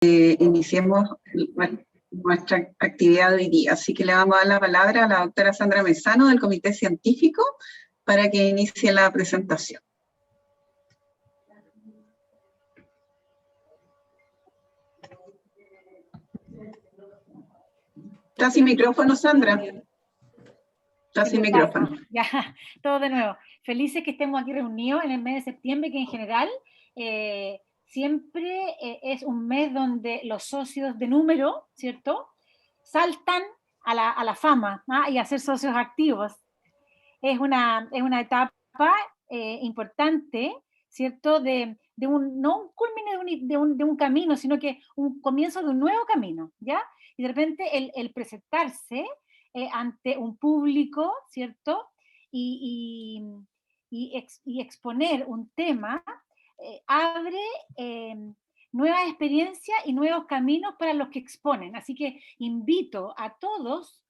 iniciemos nuestra actividad de hoy día. Así que le vamos a dar la palabra a la doctora Sandra Mesano del Comité Científico para que inicie la presentación. Está sin micrófono, Sandra. Está sin micrófono. Ya, todo de nuevo. Felices que estemos aquí reunidos en el mes de septiembre, que en general siempre es un mes donde los socios de número, ¿cierto?, saltan a la fama, ¿ah?, y a ser socios activos. Es una etapa importante, ¿cierto?, no un culmine de un camino, sino que un comienzo de un nuevo camino, ¿ya? Y de repente el presentarse ante un público, ¿cierto?, y exponer un tema, abre nuevas experiencias y nuevos caminos para los que exponen. Así que invito a todos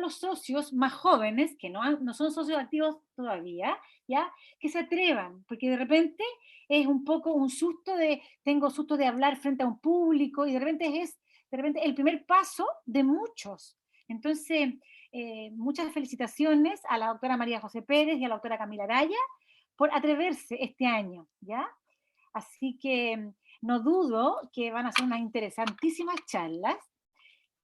los socios más jóvenes, que no son socios activos todavía, ¿ya?, que se atrevan, porque de repente es un poco un susto tengo susto de hablar frente a un público, y de repente es el primer paso de muchos. Entonces, muchas felicitaciones a la doctora María José Pérez y a la doctora Camila Araya por atreverse este año, ¿ya? Así que no dudo que van a ser unas interesantísimas charlas.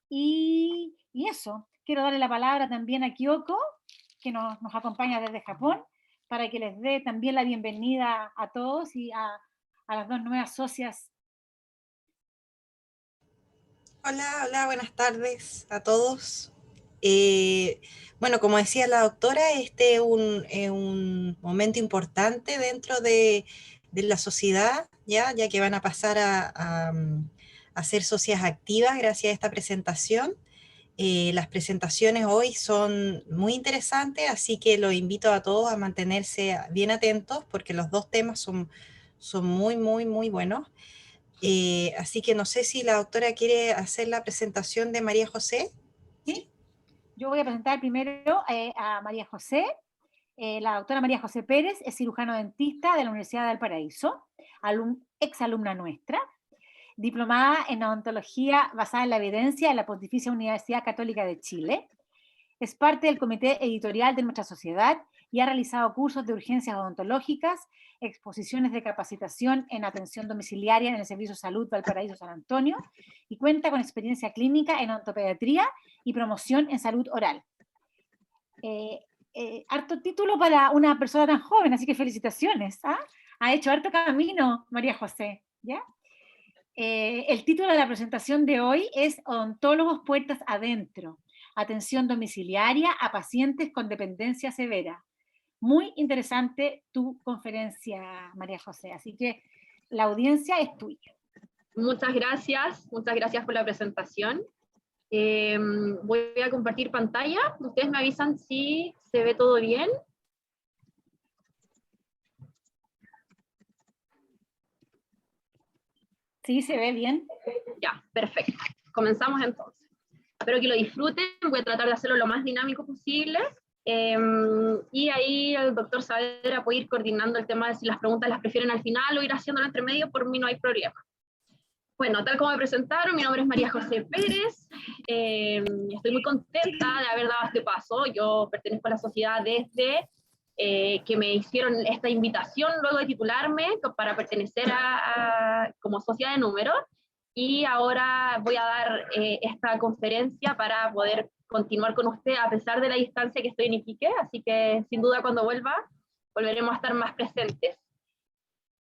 Y eso, quiero darle la palabra también a Kyoko, que nos acompaña desde Japón, para que les dé también la bienvenida a todos y a las dos nuevas socias. Hola, buenas tardes a todos. Bueno, como decía la doctora, este es un momento importante dentro de la sociedad, ya que van a pasar a ser socias activas gracias a esta presentación. Las presentaciones hoy son muy interesantes, así que los invito a todos a mantenerse bien atentos porque los dos temas son muy buenos. Así que no sé si la doctora quiere hacer la presentación de María José. ¿Sí? Yo voy a presentar primero a María José. La doctora María José Pérez es cirujano dentista de la Universidad de Valparaíso, exalumna nuestra, diplomada en odontología basada en la evidencia de la Pontificia Universidad Católica de Chile. Es parte del comité editorial de nuestra sociedad y ha realizado cursos de urgencias odontológicas, exposiciones de capacitación en atención domiciliaria en el Servicio de Salud Valparaíso San Antonio, y cuenta con experiencia clínica en odontopediatría y promoción en salud oral. Harto título para una persona tan joven, así que felicitaciones, ¿ah? Ha hecho harto camino, María José, ¿ya? El título de la presentación de hoy es Odontólogos Puertas Adentro, atención domiciliaria a pacientes con dependencia severa. Muy interesante tu conferencia, María José, así que la audiencia es tuya. Muchas gracias por la presentación. Voy a compartir pantalla. Ustedes me avisan si se ve todo bien. Sí, se ve bien. Ya, perfecto. Comenzamos entonces. Espero que lo disfruten. Voy a tratar de hacerlo lo más dinámico posible. Y ahí el doctor Saavedra puede ir coordinando el tema de si las preguntas las prefieren al final o ir haciéndolo entre medio. Por mí no hay problema. Bueno, tal como me presentaron, mi nombre es María José Pérez. Estoy muy contenta de haber dado este paso. Yo pertenezco a la sociedad desde que me hicieron esta invitación luego de titularme para pertenecer como sociedad de número, y ahora voy a dar esta conferencia para poder continuar con usted a pesar de la distancia que estoy en Iquique, así que sin duda cuando volveremos a estar más presentes.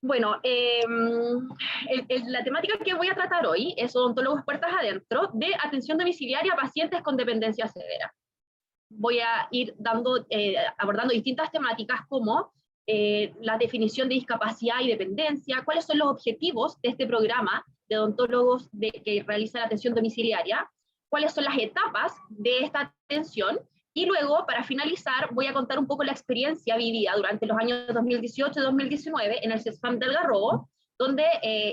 Bueno, la temática que voy a tratar hoy es odontólogos puertas adentro de atención domiciliaria a pacientes con dependencia severa. Voy a ir abordando distintas temáticas como la definición de discapacidad y dependencia, cuáles son los objetivos de este programa de odontólogos que realiza la atención domiciliaria, cuáles son las etapas de esta atención, y luego, para finalizar, voy a contar un poco la experiencia vivida durante los años 2018 y 2019 en el CESFAM del Algarrobo, donde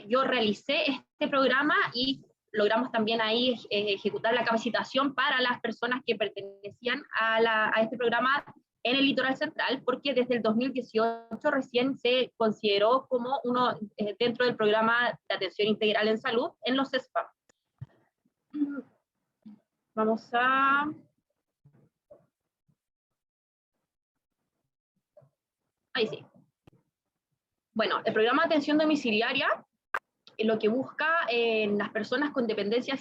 yo realicé este programa y logramos también ahí ejecutar la capacitación para las personas que pertenecían a este programa en el litoral central, porque desde el 2018 recién se consideró como uno dentro del programa de atención integral en salud en los SPA. Vamos a... Ahí sí. Bueno, el programa de atención domiciliaria lo que busca en las personas con dependencia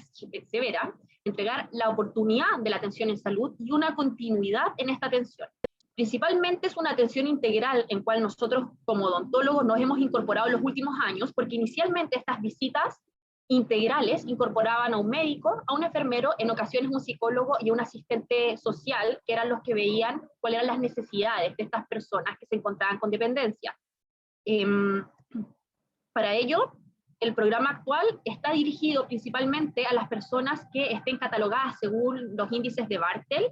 severa, entregar la oportunidad de la atención en salud y una continuidad en esta atención. Principalmente es una atención integral en cual nosotros como odontólogos nos hemos incorporado en los últimos años, porque inicialmente estas visitas integrales incorporaban a un médico, a un enfermero, en ocasiones un psicólogo y un asistente social, que eran los que veían cuáles eran las necesidades de estas personas que se encontraban con dependencia. Para ello, el programa actual está dirigido principalmente a las personas que estén catalogadas según los índices de Bartel,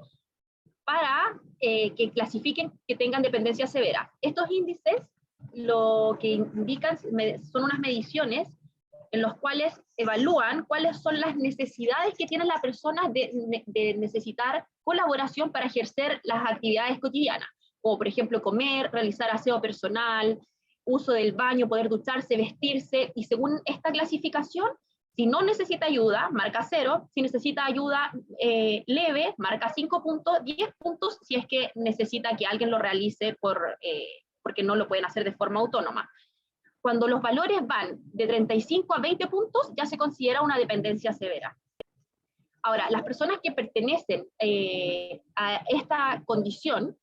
para que clasifiquen que tengan dependencia severa. Estos índices lo que indican son unas mediciones en los cuales evalúan cuáles son las necesidades que tiene la persona de necesitar colaboración para ejercer las actividades cotidianas, como por ejemplo comer, realizar aseo personal, uso del baño, poder ducharse, vestirse, y según esta clasificación, si no necesita ayuda, marca 0, si necesita ayuda leve, marca 5 puntos, 10 puntos si es que necesita que alguien lo realice porque no lo pueden hacer de forma autónoma. Cuando los valores van de 35 a 20 puntos, ya se considera una dependencia severa. Ahora, las personas que pertenecen a esta condición,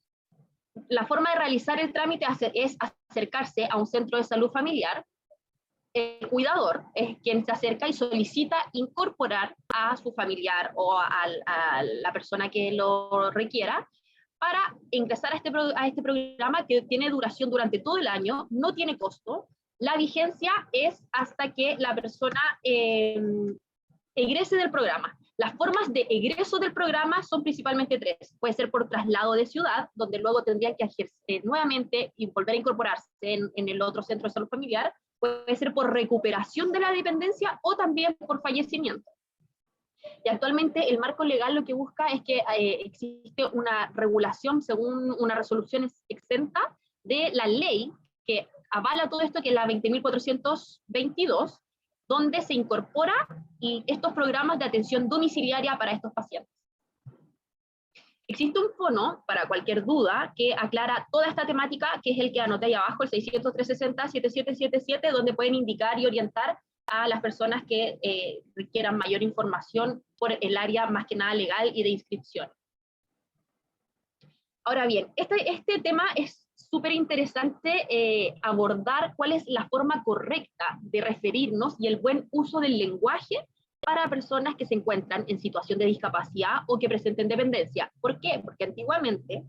la forma de realizar el trámite es acercarse a un centro de salud familiar. El cuidador es quien se acerca y solicita incorporar a su familiar o a la persona que lo requiera para ingresar a este programa, que tiene duración durante todo el año, no tiene costo. La vigencia es hasta que la persona egrese del programa. Las formas de egreso del programa son principalmente 3. Puede ser por traslado de ciudad, donde luego tendrían que ejercer nuevamente y volver a incorporarse en el otro centro de salud familiar. Puede ser por recuperación de la dependencia o también por fallecimiento. Y actualmente el marco legal lo que busca es que existe una regulación según una resolución exenta de la ley que avala todo esto, que es la 20.422, donde se incorpora estos programas de atención domiciliaria para estos pacientes. Existe un fono, para cualquier duda, que aclara toda esta temática, que es el que anoté ahí abajo, el 600-360-7777, donde pueden indicar y orientar a las personas que requieran mayor información por el área más que nada legal y de inscripción. Ahora bien, este tema es súper interesante abordar cuál es la forma correcta de referirnos y el buen uso del lenguaje para personas que se encuentran en situación de discapacidad o que presenten dependencia. ¿Por qué? Porque antiguamente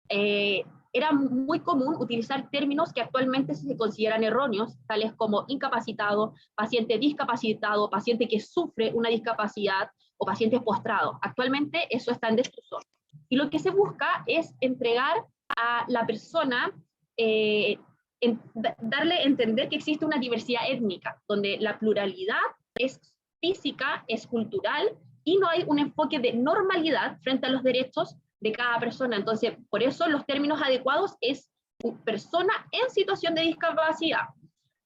era muy común utilizar términos que actualmente se consideran erróneos, tales como incapacitado, paciente discapacitado, paciente que sufre una discapacidad o paciente postrado. Actualmente eso está en desuso. Y lo que se busca es entregar a la persona, darle a entender que existe una diversidad étnica, donde la pluralidad es física, es cultural, y no hay un enfoque de normalidad frente a los derechos de cada persona. Entonces, por eso los términos adecuados es persona en situación de discapacidad.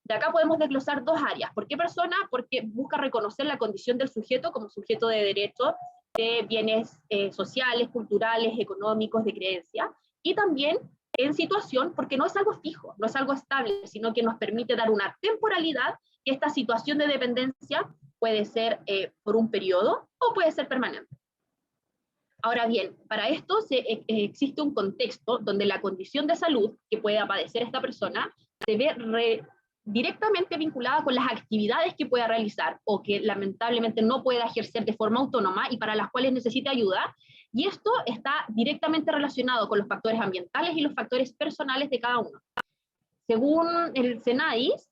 De acá podemos desglosar 2 áreas. ¿Por qué persona? Porque busca reconocer la condición del sujeto como sujeto de derecho, de bienes sociales, culturales, económicos, de creencia, y también en situación, porque no es algo fijo, no es algo estable, sino que nos permite dar una temporalidad, que esta situación de dependencia puede ser por un periodo o puede ser permanente. Ahora bien, para esto existe un contexto donde la condición de salud que pueda padecer esta persona se ve directamente vinculada con las actividades que pueda realizar o que lamentablemente no pueda ejercer de forma autónoma y para las cuales necesita ayuda, y esto está directamente relacionado con los factores ambientales y los factores personales de cada uno. Según el CENADIS,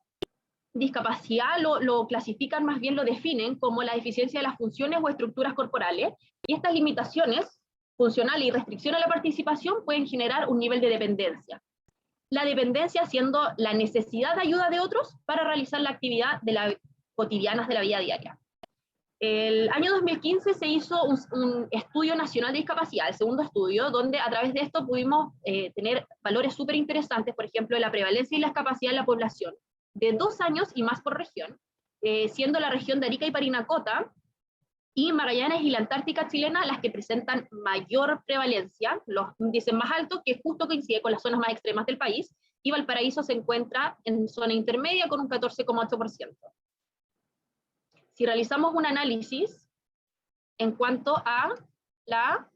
discapacidad lo clasifican, más bien lo definen como la deficiencia de las funciones o estructuras corporales, y estas limitaciones funcionales y restricción a la participación pueden generar un nivel de dependencia. La dependencia siendo la necesidad de ayuda de otros para realizar la actividad cotidianas de la vida diaria. El año 2015 se hizo un estudio nacional de discapacidad, el segundo estudio, donde a través de esto pudimos tener valores súper interesantes, por ejemplo, de la prevalencia y la discapacidad en la población, de 2 años y más por región, siendo la región de Arica y Parinacota, y Magallanes y la Antártica chilena las que presentan mayor prevalencia, los índices más altos, que justo coincide con las zonas más extremas del país, y Valparaíso se encuentra en zona intermedia con un 14,8%. Si realizamos un análisis en cuanto a la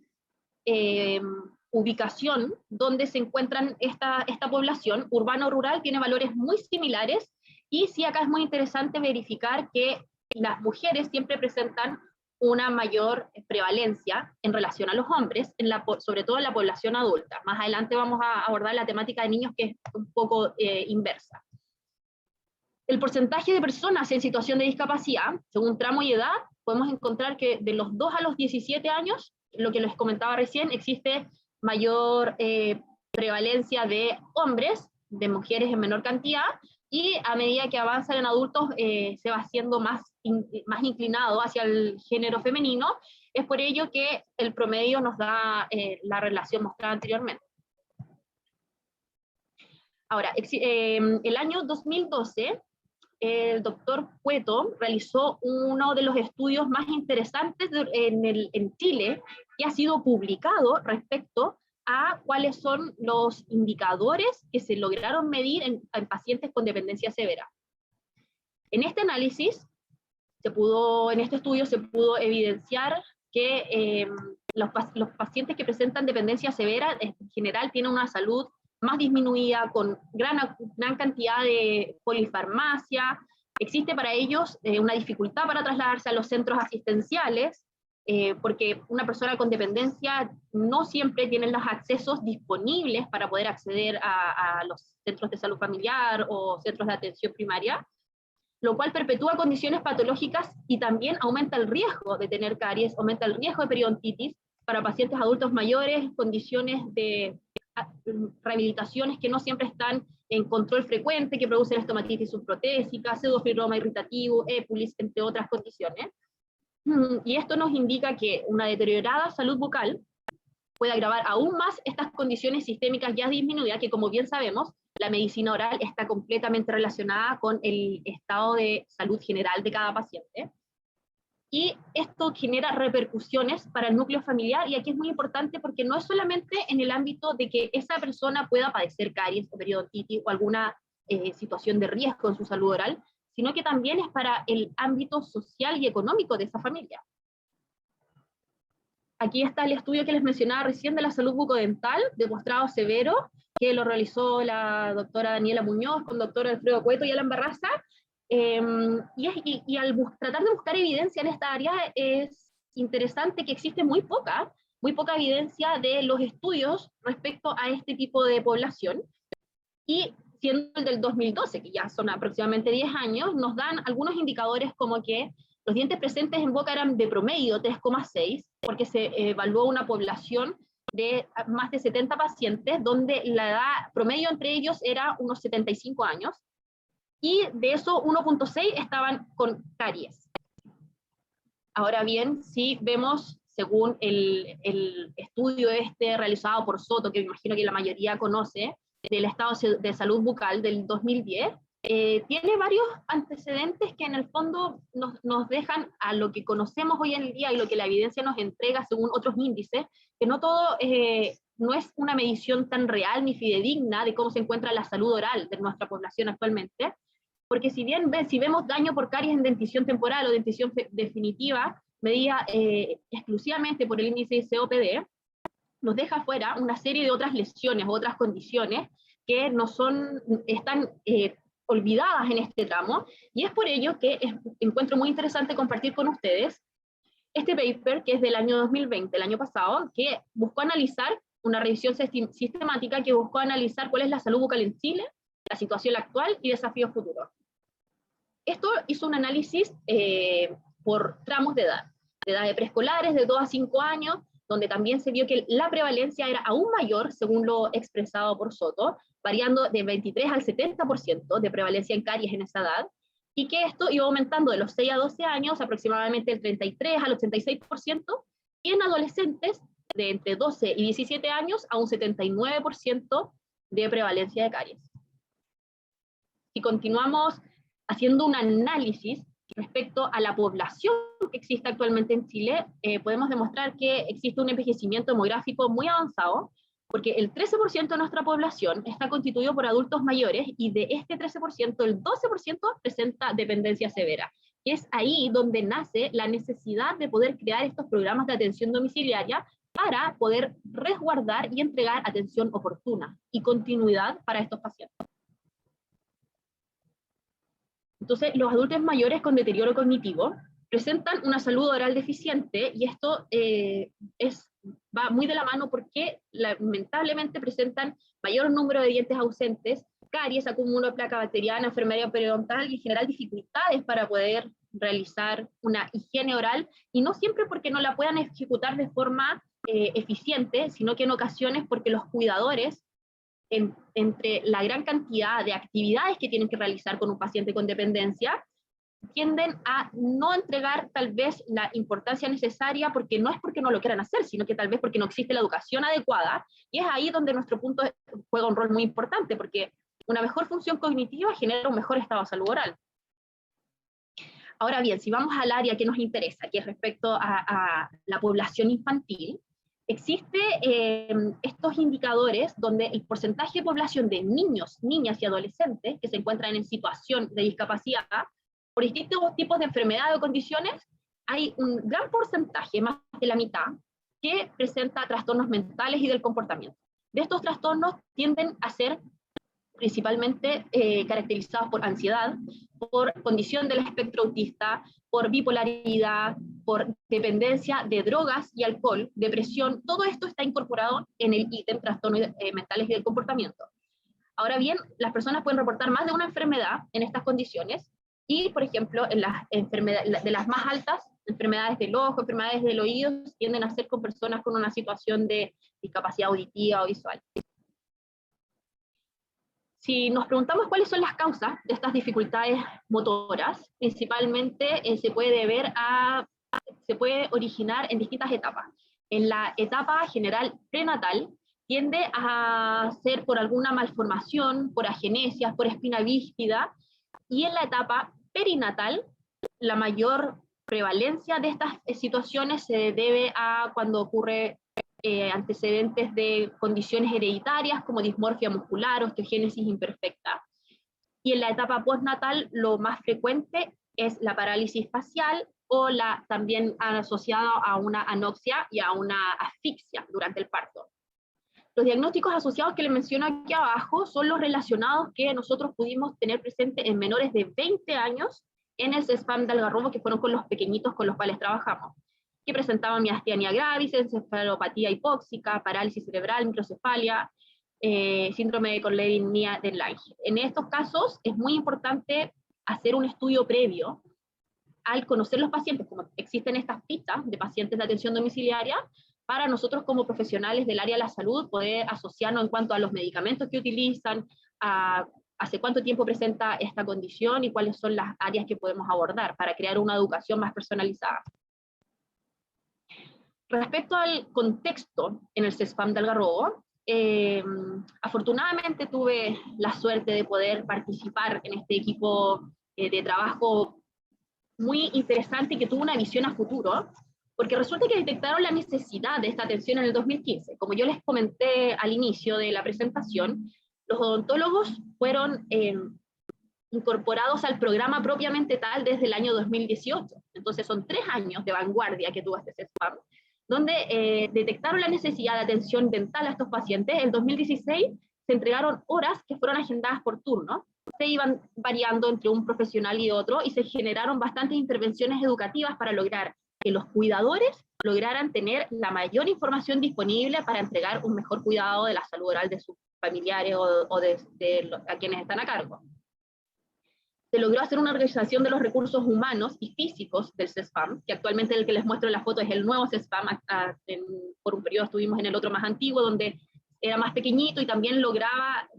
ubicación donde se encuentran esta población, urbano-rural, tiene valores muy similares, y sí acá es muy interesante verificar que las mujeres siempre presentan una mayor prevalencia en relación a los hombres, sobre todo en la población adulta. Más adelante vamos a abordar la temática de niños, que es un poco inversa. El porcentaje de personas en situación de discapacidad, según tramo y edad, podemos encontrar que de los 2 a los 17 años, lo que les comentaba recién, existe mayor prevalencia de hombres, de mujeres en menor cantidad, y a medida que avanzan en adultos se va haciendo más inclinado hacia el género femenino. Es por ello que el promedio nos da la relación mostrada anteriormente. Ahora, el año 2012, el doctor Cueto realizó uno de los estudios más interesantes en Chile, que ha sido publicado respecto a cuáles son los indicadores que se lograron medir en pacientes con dependencia severa. En este análisis, en este estudio se pudo evidenciar que los pacientes que presentan dependencia severa en general tienen una salud más disminuida, con gran cantidad de polifarmacia. Existe para ellos una dificultad para trasladarse a los centros asistenciales, porque una persona con dependencia no siempre tiene los accesos disponibles para poder acceder a los centros de salud familiar o centros de atención primaria, lo cual perpetúa condiciones patológicas y también aumenta el riesgo de tener caries, aumenta el riesgo de periodontitis para pacientes adultos mayores, condiciones de rehabilitaciones que no siempre están en control frecuente, que producen estomatitis subprotésica, pseudofibroma irritativo, épulis, entre otras condiciones. Y esto nos indica que una deteriorada salud bucal puede agravar aún más estas condiciones sistémicas ya disminuidas, que como bien sabemos, la medicina oral está completamente relacionada con el estado de salud general de cada paciente. Y esto genera repercusiones para el núcleo familiar, y aquí es muy importante porque no es solamente en el ámbito de que esa persona pueda padecer caries o periodontitis o alguna situación de riesgo en su salud oral, sino que también es para el ámbito social y económico de esa familia. Aquí está el estudio que les mencionaba recién de la salud bucodental, de postrado severo, que lo realizó la doctora Daniela Muñoz con el doctor Alfredo Cueto y Alan Barraza, y al tratar de buscar evidencia en esta área, es interesante que existe muy poca evidencia de los estudios respecto a este tipo de población, y siendo el del 2012, que ya son aproximadamente 10 años, nos dan algunos indicadores como que los dientes presentes en boca eran de promedio 3,6, porque se evaluó una población de más de 70 pacientes, donde la edad promedio entre ellos era unos 75 años, y de eso 1,6 estaban con caries. Ahora bien, si vemos, según el estudio realizado por Soto, que me imagino que la mayoría conoce, del estado de salud bucal del 2010, tiene varios antecedentes que en el fondo nos dejan a lo que conocemos hoy en día y lo que la evidencia nos entrega según otros índices, que no todo no es una medición tan real ni fidedigna de cómo se encuentra la salud oral de nuestra población actualmente, porque si vemos daño por caries en dentición temporal o dentición definitiva, medida exclusivamente por el índice de COPD, nos deja fuera una serie de otras lesiones, otras condiciones que están olvidadas en este tramo, y es por ello que encuentro muy interesante compartir con ustedes este paper, que es del año 2020, el año pasado, que buscó analizar una revisión sistemática que buscó analizar cuál es la salud bucal en Chile, la situación actual y desafíos futuros. Esto hizo un análisis por tramos de edad de preescolares de 2 a 5 años, donde también se vio que la prevalencia era aún mayor, según lo expresado por Soto, variando de 23 al 70% de prevalencia en caries en esa edad, y que esto iba aumentando de los 6 a 12 años, aproximadamente del 33 al 86%, y en adolescentes de entre 12 y 17 años a un 79% de prevalencia de caries. Si continuamos haciendo un análisis respecto a la población que existe actualmente en Chile, podemos demostrar que existe un envejecimiento demográfico muy avanzado, porque el 13% de nuestra población está constituido por adultos mayores, y de este 13%, el 12% presenta dependencia severa. Y es ahí donde nace la necesidad de poder crear estos programas de atención domiciliaria para poder resguardar y entregar atención oportuna y continuidad para estos pacientes. Entonces, los adultos mayores con deterioro cognitivo presentan una salud oral deficiente, y esto va muy de la mano porque lamentablemente presentan mayor número de dientes ausentes, caries, acúmulo de placa bacteriana, enfermedad periodontal y en general dificultades para poder realizar una higiene oral, y no siempre porque no la puedan ejecutar de forma eficiente, sino que en ocasiones porque los cuidadores, entre la gran cantidad de actividades que tienen que realizar con un paciente con dependencia, tienden a no entregar tal vez la importancia necesaria, porque no es porque no lo quieran hacer, sino que tal vez porque no existe la educación adecuada, y es ahí donde nuestro punto juega un rol muy importante, porque una mejor función cognitiva genera un mejor estado de salud oral. Ahora bien, si vamos al área que nos interesa, que es respecto a la población infantil, existe estos indicadores donde el porcentaje de población de niños, niñas y adolescentes que se encuentran en situación de discapacidad por distintos tipos de enfermedades o condiciones, hay un gran porcentaje, más de la mitad, que presenta trastornos mentales y del comportamiento. De estos trastornos tienden a ser principalmente caracterizados por ansiedad, por condición del espectro autista, por bipolaridad, por dependencia de drogas y alcohol, depresión. Todo esto está incorporado en el ítem trastornos mentales y del comportamiento. Ahora bien, las personas pueden reportar más de una enfermedad en estas condiciones, y, por ejemplo, en las enfermedades de las más altas, enfermedades del ojo, enfermedades del oído, tienden a ser con personas con una situación de discapacidad auditiva o visual. Si nos preguntamos cuáles son las causas de estas dificultades motoras, principalmente se puede originar en distintas etapas. En la etapa general prenatal, tiende a ser por alguna malformación, por agenesias, por espina bífida, y en la etapa perinatal, la mayor prevalencia de estas situaciones se debe a cuando ocurre antecedentes de condiciones hereditarias como dismorfia muscular, osteogénesis imperfecta. Y en la etapa postnatal, lo más frecuente es la parálisis facial, o también asociado a una anoxia y a una asfixia durante el parto. Los diagnósticos asociados que les menciono aquí abajo son los relacionados que nosotros pudimos tener presente en menores de 20 años en el CESFAM de Algarrobo, que fueron con los pequeñitos con los cuales trabajamos, que presentaban miastenia gravis, encefalopatía hipóxica, parálisis cerebral, microcefalia, síndrome de Corley-Linea-de-Lange. En estos casos es muy importante hacer un estudio previo al conocer los pacientes, como existen estas fichas de pacientes de atención domiciliaria, para nosotros como profesionales del área de la salud poder asociarnos en cuanto a los medicamentos que utilizan, hace cuánto tiempo presenta esta condición y cuáles son las áreas que podemos abordar para crear una educación más personalizada. Respecto al contexto en el CESFAM de Algarrobo, afortunadamente tuve la suerte de poder participar en este equipo de trabajo muy interesante y que tuvo una visión a futuro, porque resulta que detectaron la necesidad de esta atención en el 2015. Como yo les comenté al inicio de la presentación, los odontólogos fueron incorporados al programa propiamente tal desde el año 2018. Entonces son 3 años de vanguardia que tuvo este CESFAM, donde detectaron la necesidad de atención dental a estos pacientes. En 2016 se entregaron horas que fueron agendadas por turno, se iban variando entre un profesional y otro, y se generaron bastantes intervenciones educativas para lograr que los cuidadores lograran tener la mayor información disponible para entregar un mejor cuidado de la salud oral de sus familiares o a quienes están a cargo. Se logró hacer una organización de los recursos humanos y físicos del CESFAM, que actualmente el que les muestro en la foto es el nuevo CESFAM. Por un periodo estuvimos en el otro más antiguo, donde era más pequeñito y también lograba,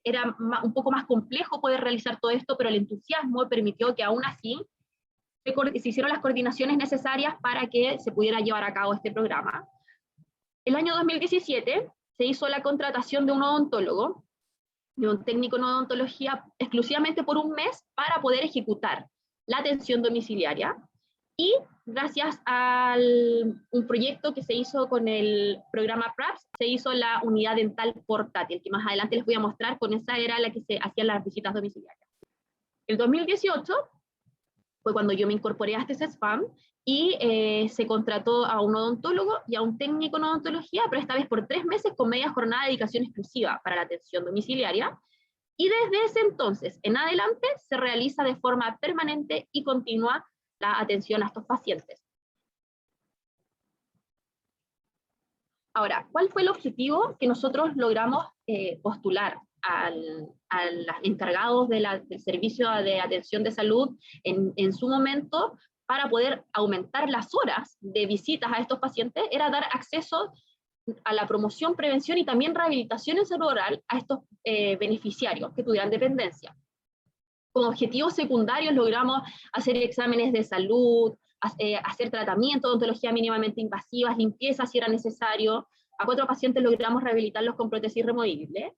era un poco más complejo poder realizar todo esto, pero el entusiasmo permitió que aún así se hicieron las coordinaciones necesarias para que se pudiera llevar a cabo este programa. El año 2017 se hizo la contratación de un odontólogo, de un técnico en odontología, exclusivamente por un mes para poder ejecutar la atención domiciliaria, y gracias a un proyecto que se hizo con el programa PRAPS, se hizo la unidad dental portátil, que más adelante les voy a mostrar. Con esa era la que se hacían las visitas domiciliarias. El 2018 fue cuando yo me incorporé a este CESFAM y se contrató a un odontólogo y a un técnico en odontología, pero esta vez por 3 meses con media jornada de dedicación exclusiva para la atención domiciliaria, y desde ese entonces en adelante se realiza de forma permanente y continua la atención a estos pacientes. Ahora, ¿cuál fue el objetivo que nosotros logramos postular a los encargados del servicio de atención de salud en su momento para poder aumentar las horas de visitas a estos pacientes? Era dar acceso a la promoción, prevención y también rehabilitación en salud oral a estos beneficiarios que tuvieran dependencia. Como objetivos secundarios logramos hacer exámenes de salud, hacer tratamiento de odontología mínimamente invasivas, limpieza si era necesario. A 4 pacientes logramos rehabilitarlos con prótesis removible.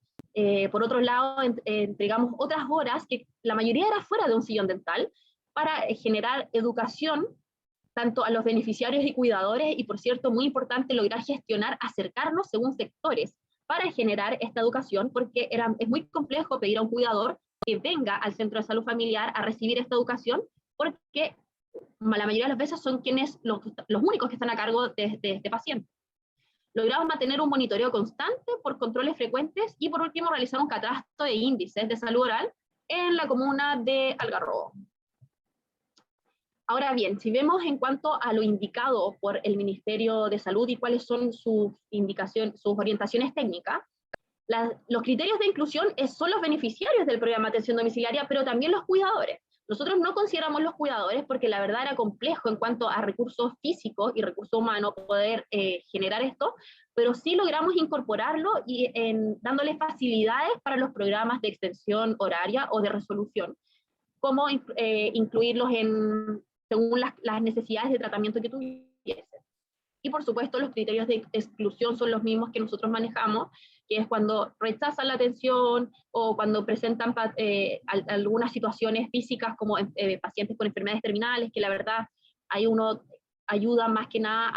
Por otro lado, entregamos otras horas, que la mayoría era fuera de un sillón dental, para generar educación tanto a los beneficiarios y cuidadores, y por cierto, muy importante, lograr gestionar, acercarnos según sectores para generar esta educación, porque es muy complejo pedir a un cuidador que venga al centro de salud familiar a recibir esta educación, porque la mayoría de las veces son quienes los únicos que están a cargo de este paciente. Logramos mantener un monitoreo constante por controles frecuentes, y por último realizar un catastro de índices de salud oral en la comuna de Algarrobo. Ahora bien, si vemos en cuanto a lo indicado por el Ministerio de Salud y cuáles son sus indicaciones, sus orientaciones técnicas, los criterios de inclusión son los beneficiarios del programa de atención domiciliaria, pero también los cuidadores. Nosotros no consideramos los cuidadores porque la verdad era complejo en cuanto a recursos físicos y recursos humanos poder generar esto, pero sí logramos incorporarlo y dándole facilidades para los programas de extensión horaria o de resolución, como incluirlos según las necesidades de tratamiento que tuviesen. Y por supuesto los criterios de exclusión son los mismos que nosotros manejamos, que es cuando rechazan la atención o cuando presentan algunas situaciones físicas como pacientes con enfermedades terminales, que la verdad ahí uno ayuda más que nada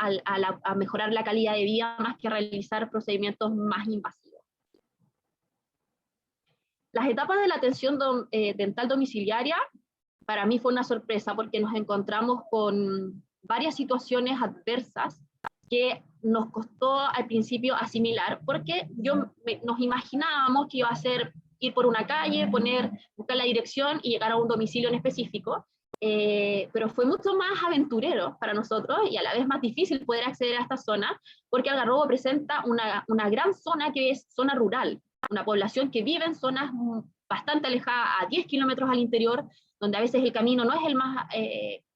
a mejorar la calidad de vida más que realizar procedimientos más invasivos. Las etapas de la atención dental domiciliaria para mí fue una sorpresa porque nos encontramos con varias situaciones adversas que nos costó al principio asimilar, porque nos imaginábamos que iba a ser ir por una calle, buscar la dirección y llegar a un domicilio en específico, pero fue mucho más aventurero para nosotros y a la vez más difícil poder acceder a esta zona, porque Algarrobo presenta una gran zona que es zona rural, una población que vive en zonas bastante alejadas, a 10 kilómetros al interior, donde a veces el camino no es el más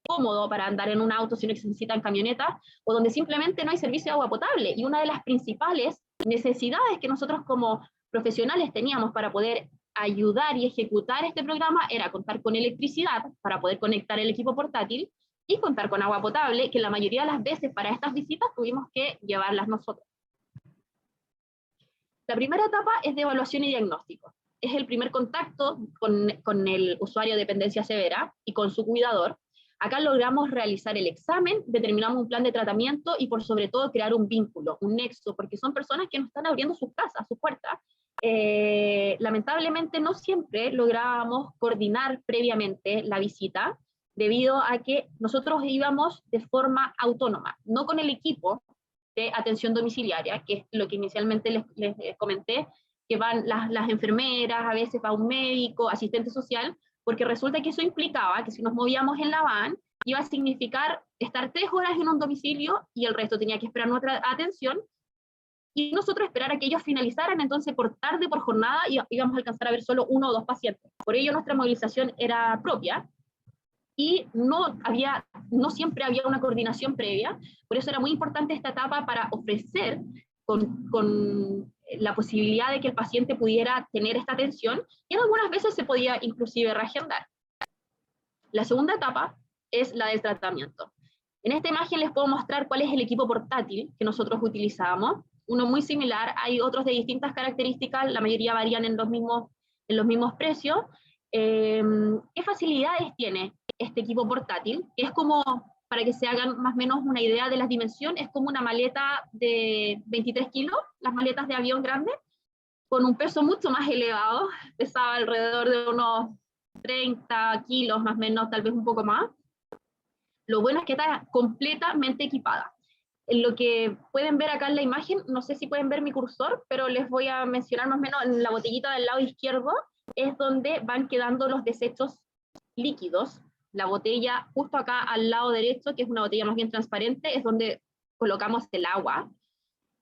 cómodo para andar en un auto, sino que se necesitan camionetas, o donde simplemente no hay servicio de agua potable. Y una de las principales necesidades que nosotros como profesionales teníamos para poder ayudar y ejecutar este programa era contar con electricidad para poder conectar el equipo portátil y contar con agua potable, que la mayoría de las veces para estas visitas tuvimos que llevarlas nosotros. La primera etapa es de evaluación y diagnóstico. Es el primer contacto con el usuario de dependencia severa y con su cuidador. Acá logramos realizar el examen, determinamos un plan de tratamiento y por sobre todo crear un vínculo, un nexo, porque son personas que nos están abriendo sus casas, sus puertas. Lamentablemente no siempre lográbamos coordinar previamente la visita, debido a que nosotros íbamos de forma autónoma, no con el equipo de atención domiciliaria, que es lo que inicialmente les comenté, que van las enfermeras, a veces va un médico, asistente social, porque resulta que eso implicaba que si nos movíamos en la van, iba a significar estar 3 horas en un domicilio y el resto tenía que esperar nuestra atención, y nosotros esperar a que ellos finalizaran, entonces por tarde, por jornada, íbamos a alcanzar a ver solo 1 o 2 pacientes. Por ello nuestra movilización era propia, y no siempre había una coordinación previa, por eso era muy importante esta etapa para ofrecer con la posibilidad de que el paciente pudiera tener esta atención, y algunas veces se podía inclusive reagendar. La segunda etapa es la del tratamiento. En esta imagen les puedo mostrar cuál es el equipo portátil que nosotros utilizamos. Uno muy similar, hay otros de distintas características, la mayoría varían en los mismos precios. ¿Qué facilidades tiene este equipo portátil? Que es como, para que se hagan más o menos una idea de las dimensiones, es como una maleta de 23 kilos, las maletas de avión grandes, con un peso mucho más elevado, pesaba alrededor de unos 30 kilos más o menos, tal vez un poco más. Lo bueno es que está completamente equipada. Lo que pueden ver acá en la imagen, no sé si pueden ver mi cursor, pero les voy a mencionar más o menos en la botellita del lado izquierdo, es donde van quedando los desechos líquidos. La botella justo acá al lado derecho, que es una botella más bien transparente, es donde colocamos el agua.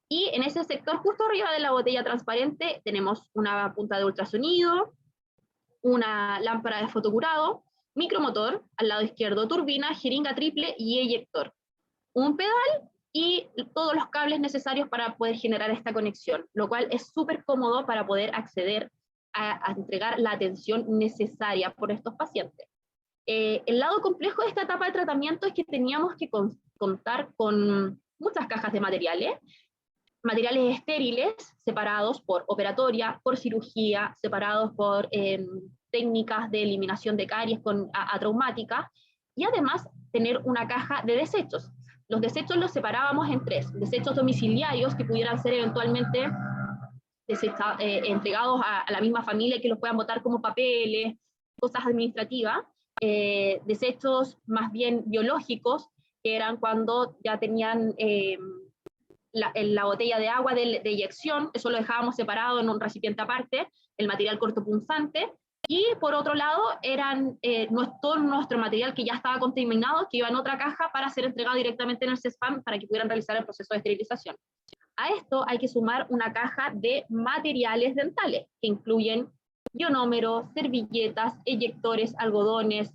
Y en ese sector, justo arriba de la botella transparente, tenemos una punta de ultrasonido, una lámpara de fotocurado, micromotor, al lado izquierdo turbina, jeringa triple y eyector. Un pedal y todos los cables necesarios para poder generar esta conexión, lo cual es súper cómodo para poder acceder a entregar la atención necesaria por estos pacientes. El lado complejo de esta etapa de tratamiento es que teníamos que contar con muchas cajas de materiales estériles, separados por operatoria, por cirugía, separados por técnicas de eliminación de caries atraumáticas, y además tener una caja de desechos. Los desechos los separábamos en tres: desechos domiciliarios, que pudieran ser eventualmente entregados a la misma familia, que los puedan botar como papeles, cosas administrativas, desechos más bien biológicos, que eran cuando ya tenían la botella de agua de eyección, eso lo dejábamos separado en un recipiente aparte, el material cortopunzante, y por otro lado eran todo nuestro material que ya estaba contaminado, que iba en otra caja para ser entregado directamente en el CESFAM para que pudieran realizar el proceso de esterilización. A esto hay que sumar una caja de materiales dentales, que incluyen ionómeros, servilletas, eyectores, algodones,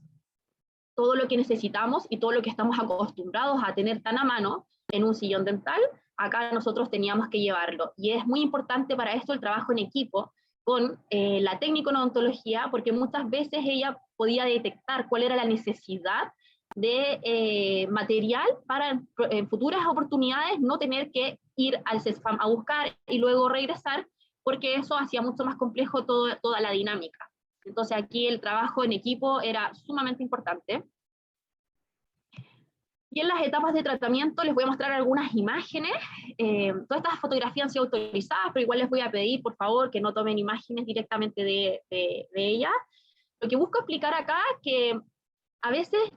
todo lo que necesitamos y todo lo que estamos acostumbrados a tener tan a mano en un sillón dental. Acá nosotros teníamos que llevarlo. Y es muy importante para esto el trabajo en equipo con la técnico en odontología, porque muchas veces ella podía detectar cuál era la necesidad de material para en futuras oportunidades no tener que ir al CESFAM a buscar y luego regresar, porque eso hacía mucho más complejo toda la dinámica. Entonces aquí el trabajo en equipo era sumamente importante. Y en las etapas de tratamiento les voy a mostrar algunas imágenes. Todas estas fotografías han sido autorizadas, pero igual les voy a pedir, por favor, que no tomen imágenes directamente de ellas. Lo que busco explicar acá es que a veces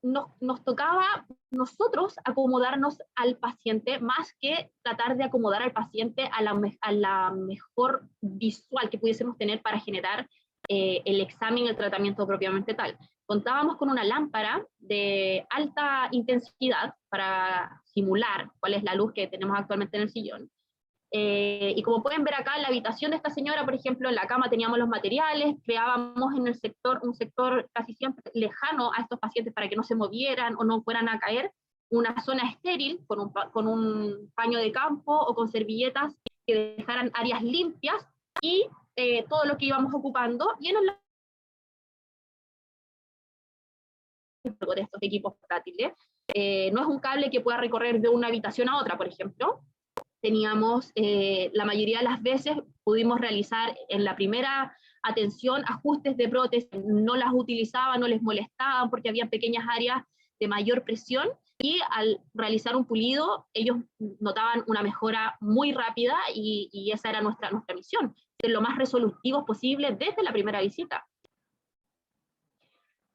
nos tocaba nosotros acomodarnos al paciente, más que tratar de acomodar al paciente a la mejor visual que pudiésemos tener para generar el examen, el tratamiento propiamente tal. Contábamos con una lámpara de alta intensidad para simular cuál es la luz que tenemos actualmente en el sillón. Y como pueden ver acá en la habitación de esta señora, por ejemplo, en la cama teníamos los materiales, creábamos en el sector, un sector casi siempre lejano a estos pacientes para que no se movieran o no fueran a caer, una zona estéril con un paño de campo o con servilletas que dejaran áreas limpias, y todo lo que íbamos ocupando, y en el de estos equipos portátiles, no es un cable que pueda recorrer de una habitación a otra, por ejemplo. Teníamos, la mayoría de las veces pudimos realizar en la primera atención ajustes de prótesis, no las utilizaban, no les molestaban porque había pequeñas áreas de mayor presión, y al realizar un pulido ellos notaban una mejora muy rápida, y esa era nuestra misión, ser lo más resolutivos posible desde la primera visita.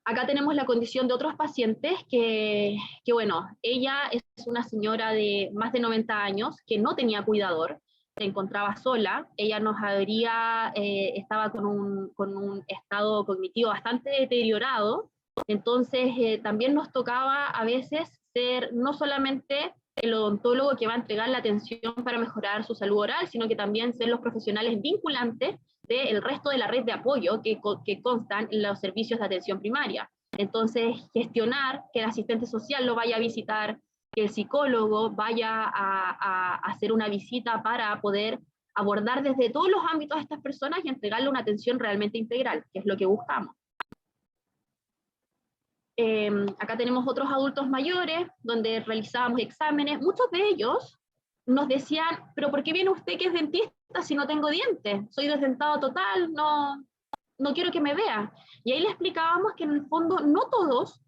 Acá tenemos la condición de otros pacientes que bueno, ella es una señora de más de 90 años que no tenía cuidador, se encontraba sola, ella estaba con un estado cognitivo bastante deteriorado, entonces también nos tocaba a veces ser no solamente el odontólogo que va a entregar la atención para mejorar su salud oral, sino que también ser los profesionales vinculantes del resto de la red de apoyo que constan en los servicios de atención primaria. Entonces, gestionar que el asistente social lo vaya a visitar, que el psicólogo vaya a hacer una visita para poder abordar desde todos los ámbitos a estas personas y entregarle una atención realmente integral, que es lo que buscamos. Acá tenemos otros adultos mayores, donde realizábamos exámenes. Muchos de ellos nos decían, pero ¿por qué viene usted que es dentista si no tengo dientes? Soy desdentado total, no quiero que me vea. Y ahí le explicábamos que en el fondo no todos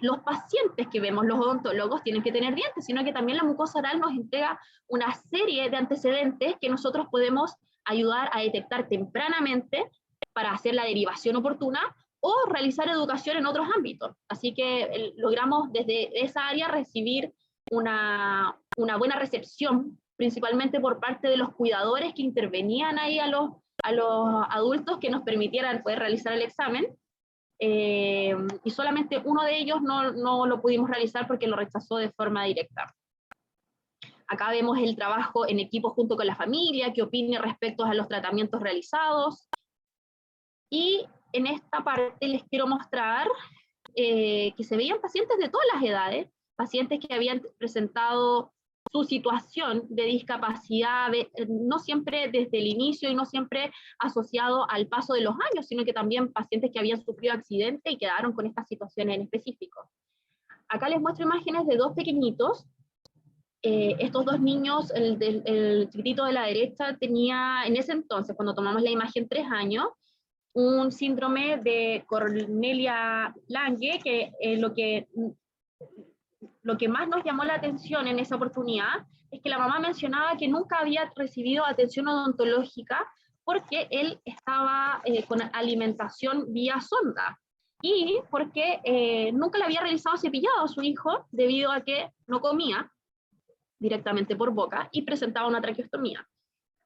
los pacientes que vemos, los odontólogos, tienen que tener dientes, sino que también la mucosa oral nos entrega una serie de antecedentes que nosotros podemos ayudar a detectar tempranamente para hacer la derivación oportuna o realizar educación en otros ámbitos. Así que logramos desde esa área recibir una buena recepción, principalmente por parte de los cuidadores que intervenían ahí a los adultos que nos permitieran poder realizar el examen, y solamente uno de ellos no lo pudimos realizar porque lo rechazó de forma directa. Acá vemos el trabajo en equipo junto con la familia, que opine respecto a los tratamientos realizados, y en esta parte les quiero mostrar que se veían pacientes de todas las edades, pacientes que habían presentado su situación de discapacidad, no siempre desde el inicio y no siempre asociado al paso de los años, sino que también pacientes que habían sufrido accidente y quedaron con estas situaciones en específico. Acá les muestro imágenes de dos pequeñitos. Estos dos niños, el chiquitito de la derecha tenía, en ese entonces, cuando tomamos la imagen, 3 años, un síndrome de Cornelia-Lange, que lo que más nos llamó la atención en esa oportunidad es que la mamá mencionaba que nunca había recibido atención odontológica porque él estaba con alimentación vía sonda y porque nunca le había realizado cepillado a su hijo debido a que no comía directamente por boca y presentaba una traqueostomía.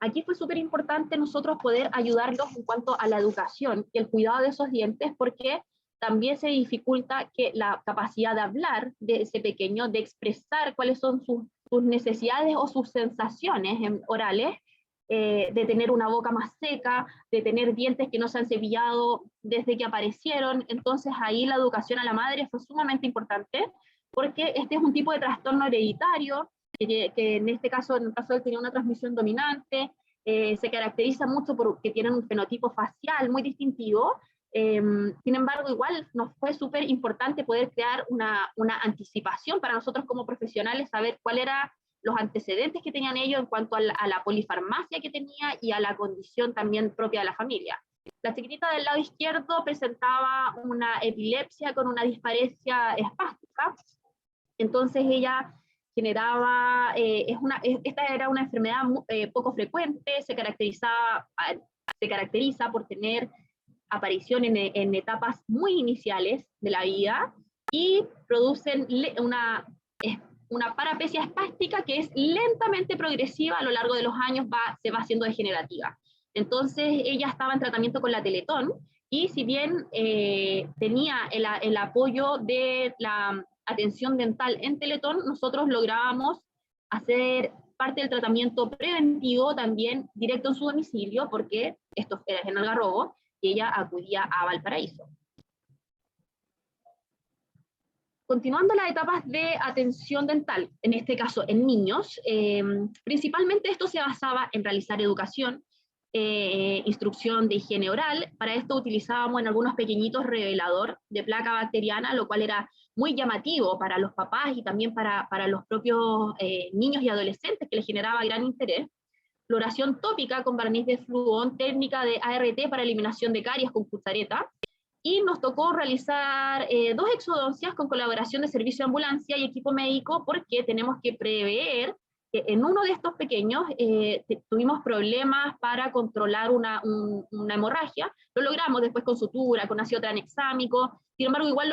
Aquí fue súper importante nosotros poder ayudarlos en cuanto a la educación y el cuidado de esos dientes, porque también se dificulta que la capacidad de hablar de ese pequeño, de expresar cuáles son sus necesidades o sus sensaciones orales, de tener una boca más seca, de tener dientes que no se han cepillado desde que aparecieron. Entonces ahí la educación a la madre fue sumamente importante, porque este es un tipo de trastorno hereditario, que en este caso, en el caso de él tenía una transmisión dominante, se caracteriza mucho porque tienen un fenotipo facial muy distintivo. Sin embargo, igual nos fue súper importante poder crear una anticipación para nosotros como profesionales, saber cuáles eran los antecedentes que tenían ellos en cuanto a la polifarmacia que tenía y a la condición también propia de la familia. La chiquitita del lado izquierdo presentaba una epilepsia con una disparesia espástica, entonces ella generaba, esta era una enfermedad poco frecuente, se caracteriza por tener aparición en etapas muy iniciales de la vida y producen una parapesia espástica que es lentamente progresiva a lo largo de los años, se va haciendo degenerativa. Entonces ella estaba en tratamiento con la Teletón y si bien tenía el apoyo de la atención dental en Teletón, nosotros lográbamos hacer parte del tratamiento preventivo también directo en su domicilio, porque esto era en Algarrobo, y ella acudía a Valparaíso. Continuando las etapas de atención dental, en este caso en niños, principalmente esto se basaba en realizar educación, instrucción de higiene oral. Para esto utilizábamos en algunos pequeñitos revelador de placa bacteriana, lo cual era muy llamativo para los papás y también para los propios niños y adolescentes, que les generaba gran interés. Floración tópica con barniz de flúor, técnica de ART para eliminación de caries con cuchareta, y nos tocó realizar 2 exodoncias con colaboración de servicio de ambulancia y equipo médico, porque tenemos que prever que en uno de estos pequeños tuvimos problemas para controlar una hemorragia. Lo logramos después con sutura, con ácido tranexámico. Sin embargo, igual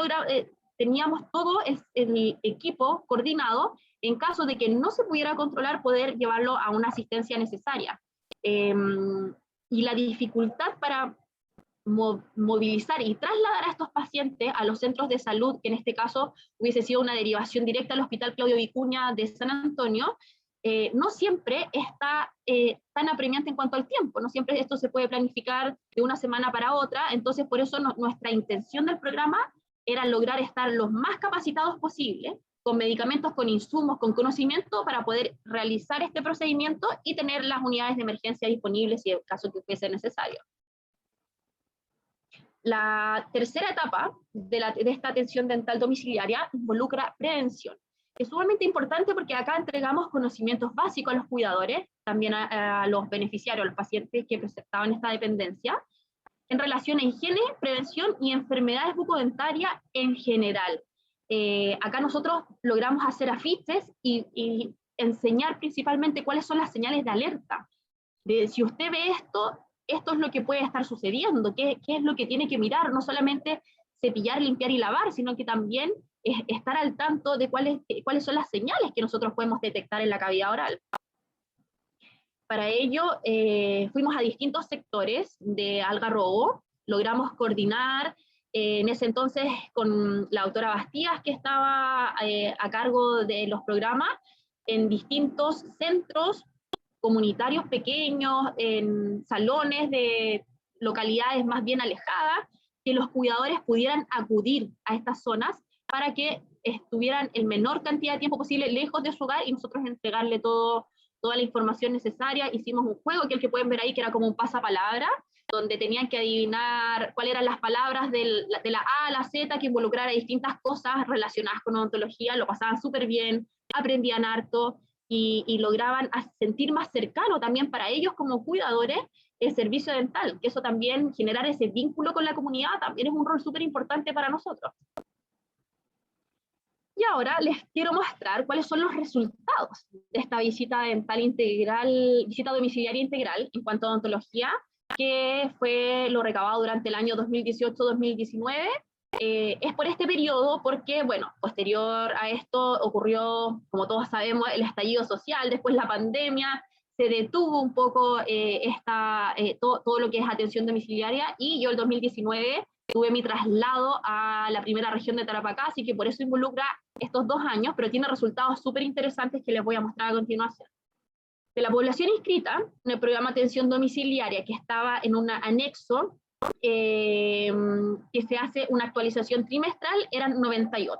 teníamos todo el equipo coordinado en caso de que no se pudiera controlar, poder llevarlo a una asistencia necesaria. Y la dificultad para movilizar y trasladar a estos pacientes a los centros de salud, que en este caso hubiese sido una derivación directa al Hospital Claudio Vicuña de San Antonio, no siempre está tan apremiante en cuanto al tiempo, no siempre esto se puede planificar de una semana para otra. Entonces por eso nuestra intención del programa era lograr estar los más capacitados posible, con medicamentos, con insumos, con conocimiento para poder realizar este procedimiento y tener las unidades de emergencia disponibles si en caso que fuese necesario. La tercera etapa de esta atención dental domiciliaria involucra prevención. Es sumamente importante porque acá entregamos conocimientos básicos a los cuidadores, también a los beneficiarios, a los pacientes que presentaban esta dependencia, en relación a higiene, prevención y enfermedades bucodentarias en general. Acá nosotros logramos hacer afiches y enseñar principalmente cuáles son las señales de alerta. De si usted ve esto, esto es lo que puede estar sucediendo, qué es lo que tiene que mirar, no solamente cepillar, limpiar y lavar, sino que también estar al tanto de cuáles son las señales que nosotros podemos detectar en la cavidad oral. Para ello, fuimos a distintos sectores de Algarrobo, logramos coordinar en ese entonces con la doctora Bastías, que estaba a cargo de los programas, en distintos centros comunitarios pequeños, en salones de localidades más bien alejadas, que los cuidadores pudieran acudir a estas zonas para que estuvieran el menor cantidad de tiempo posible lejos de su hogar y nosotros entregarle toda la información necesaria. Hicimos un juego, que el que pueden ver ahí, que era como un pasapalabra, donde tenían que adivinar cuáles eran las palabras de la A a la Z, que involucrara distintas cosas relacionadas con odontología. Lo pasaban súper bien, aprendían harto y lograban sentir más cercano también para ellos como cuidadores el servicio dental, que eso también, generar ese vínculo con la comunidad, también es un rol súper importante para nosotros. Y ahora les quiero mostrar cuáles son los resultados de esta visita dental integral, visita domiciliaria integral en cuanto a odontología, que fue lo recabado durante el año 2018-2019. Es por este periodo porque, bueno, posterior a esto ocurrió, como todos sabemos, el estallido social, después la pandemia, se detuvo un poco todo lo que es atención domiciliaria, y yo el 2019 tuve mi traslado a la primera región de Tarapacá, así que por eso involucra estos 2 años, pero tiene resultados súper interesantes que les voy a mostrar a continuación. De la población inscrita en el programa de atención domiciliaria, que estaba en un anexo, que se hace una actualización trimestral, eran 98.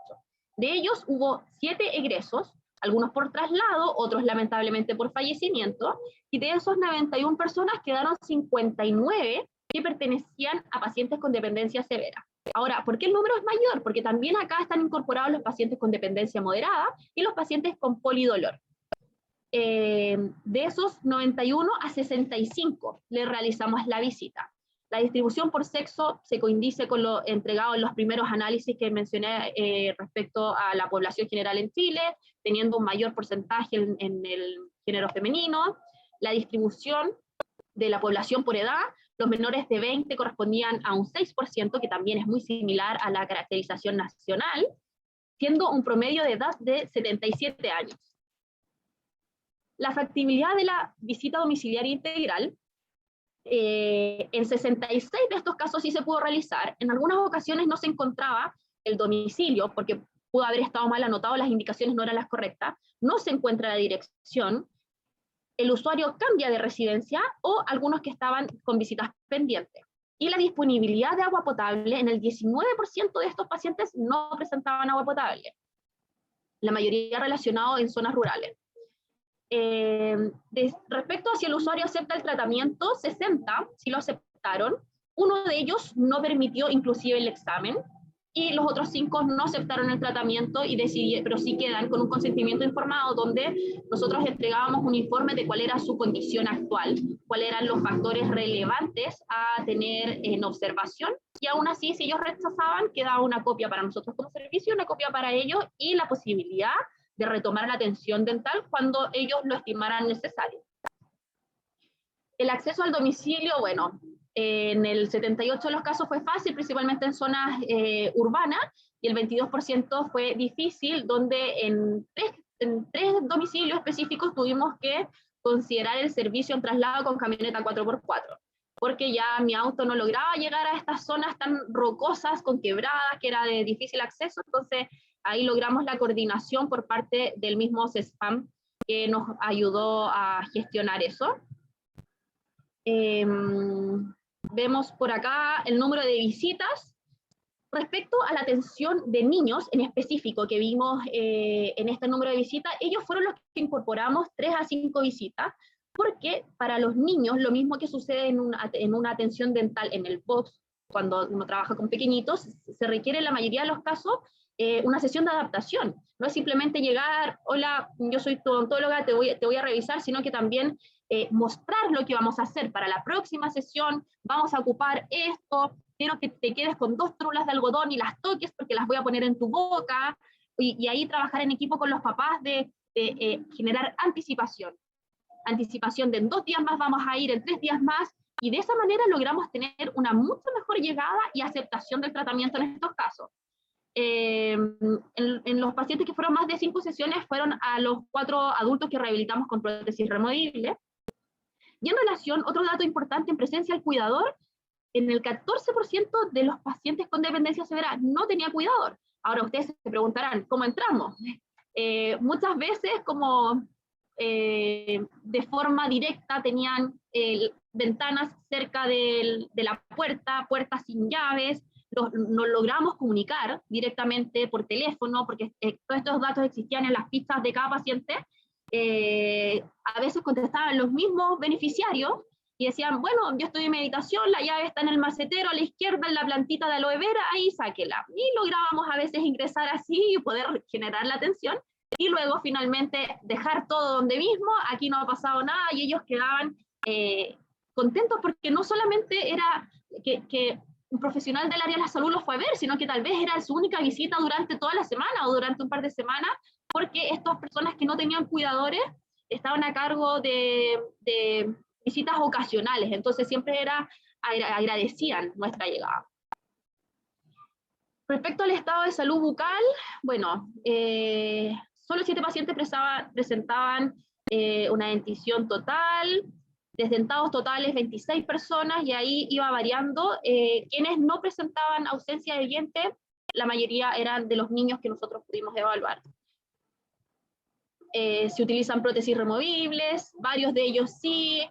De ellos hubo 7 egresos, algunos por traslado, otros lamentablemente por fallecimiento, y de esos 91 personas quedaron 59 que pertenecían a pacientes con dependencia severa. Ahora, ¿por qué el número es mayor? Porque también acá están incorporados los pacientes con dependencia moderada y los pacientes con polidolor. De esos 91 a 65 le realizamos la visita. La distribución por sexo se coincide con lo entregado en los primeros análisis que mencioné respecto a la población general en Chile, teniendo un mayor porcentaje en el género femenino. La distribución de la población por edad, los menores de 20 correspondían a un 6%, que también es muy similar a la caracterización nacional, siendo un promedio de edad de 77 años. La factibilidad de la visita domiciliaria integral, en 66 de estos casos sí se pudo realizar. En algunas ocasiones no se encontraba el domicilio, porque pudo haber estado mal anotado, las indicaciones no eran las correctas, no se encuentra la dirección, el usuario cambia de residencia, o algunos que estaban con visitas pendientes. Y la disponibilidad de agua potable, en el 19% de estos pacientes no presentaban agua potable, la mayoría relacionado en zonas rurales. Respecto a si el usuario acepta el tratamiento, 60 sí lo aceptaron, uno de ellos no permitió inclusive el examen, y los otros 5 no aceptaron el tratamiento, pero sí quedan con un consentimiento informado, donde nosotros entregábamos un informe de cuál era su condición actual, cuáles eran los factores relevantes a tener en observación, y aún así, si ellos rechazaban, quedaba una copia para nosotros como servicio, una copia para ellos, y la posibilidad de retomar la atención dental cuando ellos lo estimaran necesario. El acceso al domicilio, bueno, en el 78 de los casos fue fácil, principalmente en zonas urbanas, y el 22% fue difícil, donde en tres domicilios específicos tuvimos que considerar el servicio en traslado con camioneta 4x4, porque ya mi auto no lograba llegar a estas zonas tan rocosas, con quebradas, que era de difícil acceso. Entonces ahí logramos la coordinación por parte del mismo CESPAM, que nos ayudó a gestionar eso. Vemos por acá el número de visitas. Respecto a la atención de niños en específico que vimos en este número de visitas, ellos fueron los que incorporamos 3 a 5 visitas, porque para los niños, lo mismo que sucede en una atención dental en el box, cuando uno trabaja con pequeñitos, se requiere en la mayoría de los casos una sesión de adaptación. No es simplemente llegar, hola, yo soy tu odontóloga, te voy a revisar, sino que también mostrar lo que vamos a hacer para la próxima sesión, vamos a ocupar esto, quiero que te quedes con 2 trulas de algodón y las toques porque las voy a poner en tu boca, y ahí trabajar en equipo con los papás de generar anticipación de en 2 días más vamos a ir, en 3 días más, y de esa manera logramos tener una mucho mejor llegada y aceptación del tratamiento en estos casos. En los pacientes que fueron más de 5 sesiones fueron a los 4 adultos que rehabilitamos con prótesis removible. Y en relación, otro dato importante en presencia del cuidador, en el 14% de los pacientes con dependencia severa no tenía cuidador. Ahora ustedes se preguntarán, ¿cómo entramos? Muchas veces como de forma directa tenían ventanas cerca de la puertas sin llaves, nos logramos comunicar directamente por teléfono, porque todos estos datos existían en las fichas de cada paciente. A veces contestaban los mismos beneficiarios y decían, bueno, yo estoy en meditación, la llave está en el macetero a la izquierda, en la plantita de aloe vera, ahí sáquela. Y lográbamos a veces ingresar así y poder generar la atención, y luego finalmente dejar todo donde mismo, aquí no ha pasado nada, y ellos quedaban contentos porque no solamente era que un profesional del área de la salud los fue a ver, sino que tal vez era su única visita durante toda la semana o durante un par de semanas, porque estas personas que no tenían cuidadores estaban a cargo de visitas ocasionales, entonces siempre agradecían nuestra llegada. Respecto al estado de salud bucal, bueno, solo 7 pacientes presentaban una dentición total, desdentados totales 26 personas, y ahí iba variando. Quienes no presentaban ausencia de diente, la mayoría eran de los niños que nosotros pudimos evaluar. Se utilizan prótesis removibles, varios de ellos sí,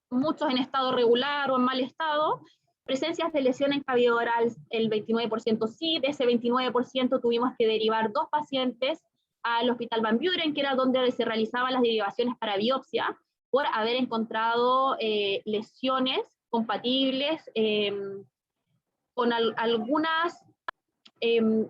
muchos en estado regular o en mal estado. Presencias de lesión en cavidad oral, el 29% sí, de ese 29% tuvimos que derivar 2 pacientes al Hospital Van Buren, que era donde se realizaban las derivaciones para biopsia, por haber encontrado lesiones compatibles con algunas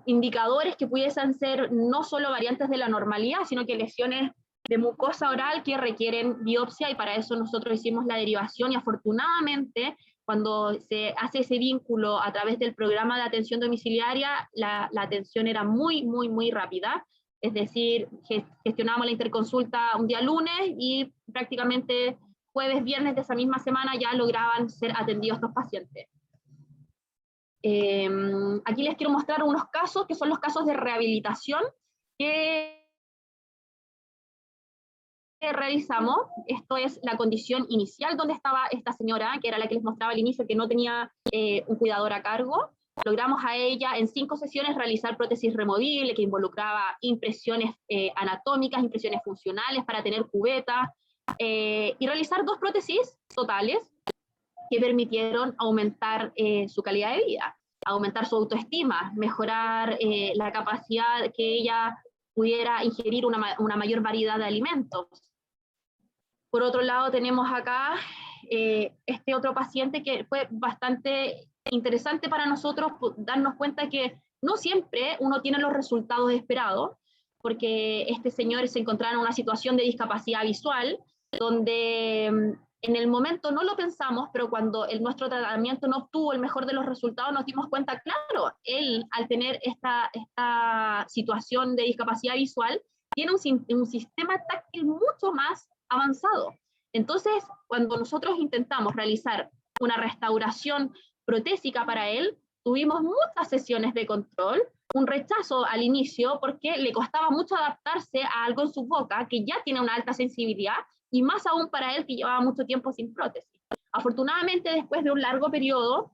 indicadores que pudiesen ser no solo variantes de la normalidad, sino que lesiones de mucosa oral que requieren biopsia, y para eso nosotros hicimos la derivación, y afortunadamente cuando se hace ese vínculo a través del programa de atención domiciliaria, la atención era muy, muy, muy rápida. Es decir, gestionábamos la interconsulta un día lunes y prácticamente jueves, viernes de esa misma semana ya lograban ser atendidos estos pacientes. Aquí les quiero mostrar unos casos que son los casos de rehabilitación que realizamos. Esto es la condición inicial donde estaba esta señora, que era la que les mostraba al inicio, que no tenía un cuidador a cargo. Logramos a ella en 5 sesiones realizar prótesis removible, que involucraba impresiones anatómicas, impresiones funcionales para tener cubeta, y realizar 2 prótesis totales que permitieron aumentar su calidad de vida, aumentar su autoestima, mejorar la capacidad que ella pudiera ingerir una mayor variedad de alimentos. Por otro lado tenemos acá este otro paciente que fue bastante interesante para nosotros darnos cuenta que no siempre uno tiene los resultados esperados, porque este señor se encontraba en una situación de discapacidad visual, donde en el momento no lo pensamos, pero cuando nuestro tratamiento no obtuvo el mejor de los resultados, nos dimos cuenta, claro, él al tener esta situación de discapacidad visual, tiene un sistema táctil mucho más avanzado. Entonces, cuando nosotros intentamos realizar una restauración protésica para él, tuvimos muchas sesiones de control, un rechazo al inicio porque le costaba mucho adaptarse a algo en su boca que ya tiene una alta sensibilidad, y más aún para él que llevaba mucho tiempo sin prótesis. Afortunadamente, después de un largo periodo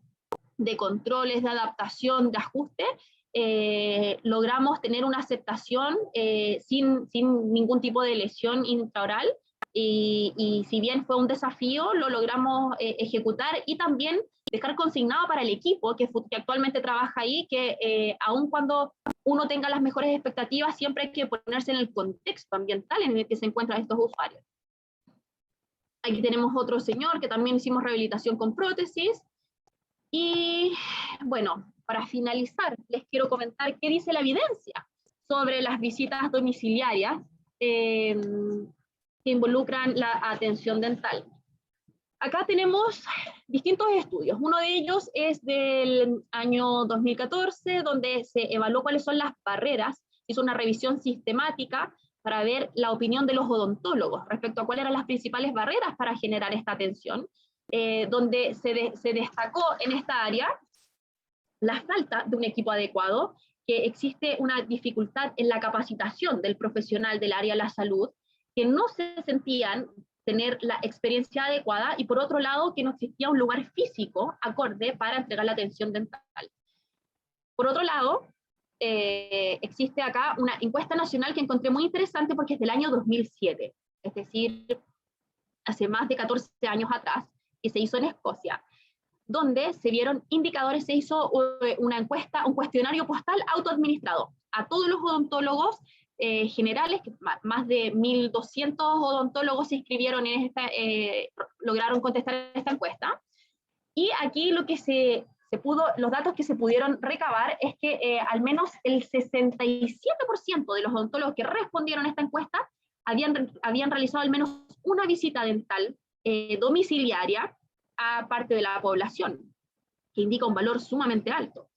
de controles, de adaptación, de ajuste, logramos tener una aceptación sin ningún tipo de lesión intraoral, y si bien fue un desafío, lo logramos ejecutar y también dejar consignado para el equipo que actualmente trabaja ahí, que aun cuando uno tenga las mejores expectativas, siempre hay que ponerse en el contexto ambiental en el que se encuentran estos usuarios. Aquí tenemos otro señor que también hicimos rehabilitación con prótesis. Y bueno, para finalizar, les quiero comentar qué dice la evidencia sobre las visitas domiciliarias que involucran la atención dental. Acá tenemos distintos estudios. Uno de ellos es del año 2014, donde se evaluó cuáles son las barreras, hizo una revisión sistemática para ver la opinión de los odontólogos respecto a cuáles eran las principales barreras para generar esta atención, donde se destacó en esta área la falta de un equipo adecuado, que existe una dificultad en la capacitación del profesional del área de la salud, que no se sentían tener la experiencia adecuada, y por otro lado, que no existía un lugar físico acorde para entregar la atención dental. Por otro lado, existe acá una encuesta nacional que encontré muy interesante porque es del año 2007, es decir, hace más de 14 años atrás, que se hizo en Escocia, donde se vieron indicadores, se hizo una encuesta, un cuestionario postal autoadministrado a todos los odontólogos generales, que más de 1.200 odontólogos se inscribieron en esta, lograron contestar esta encuesta, y aquí lo que los datos que se pudieron recabar es que al menos el 67% de los odontólogos que respondieron a esta encuesta habían realizado al menos una visita dental domiciliaria a parte de la población, que indica un valor sumamente alto.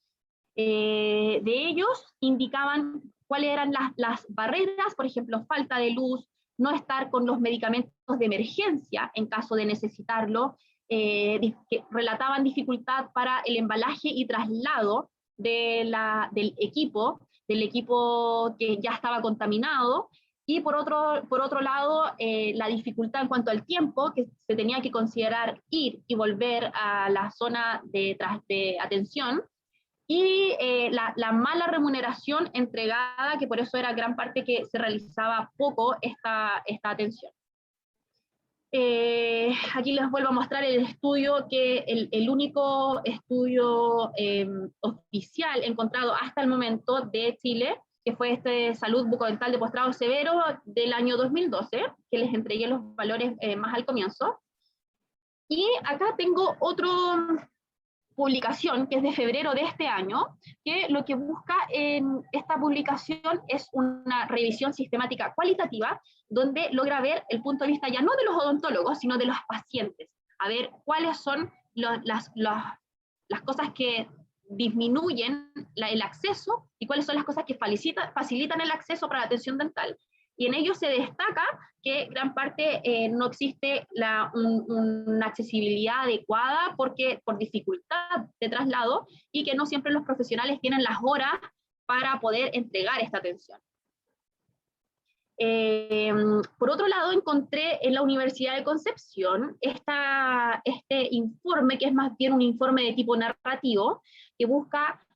De ellos indicaban cuáles eran las barreras, por ejemplo, falta de luz, no estar con los medicamentos de emergencia en caso de necesitarlo, que relataban dificultad para el embalaje y traslado del equipo que ya estaba contaminado, y por otro lado, la dificultad en cuanto al tiempo, que se tenía que considerar ir y volver a la zona de atención, y la mala remuneración entregada, que por eso era gran parte que se realizaba poco esta atención. Aquí les vuelvo a mostrar el estudio, que el único estudio oficial encontrado hasta el momento de Chile, que fue este Salud Bucodental de Postrado Severo del año 2012, que les entregué los valores más al comienzo. Y acá tengo otra publicación, que es de febrero de este año, que lo que busca en esta publicación es una revisión sistemática cualitativa, donde logra ver el punto de vista ya no de los odontólogos, sino de los pacientes, a ver cuáles son las cosas que disminuyen el acceso y cuáles son las cosas que facilitan el acceso para la atención dental. Y en ello se destaca que gran parte no existe una accesibilidad adecuada por dificultad de traslado, y que no siempre los profesionales tienen las horas para poder entregar esta atención. Por otro lado, encontré en la Universidad de Concepción este informe, que es más bien un informe de tipo narrativo, que busca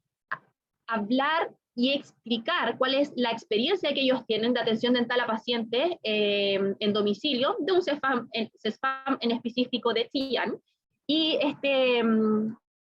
hablar y explicar cuál es la experiencia que ellos tienen de atención dental a pacientes en domicilio, de un CESFAM en específico de Chillán, y este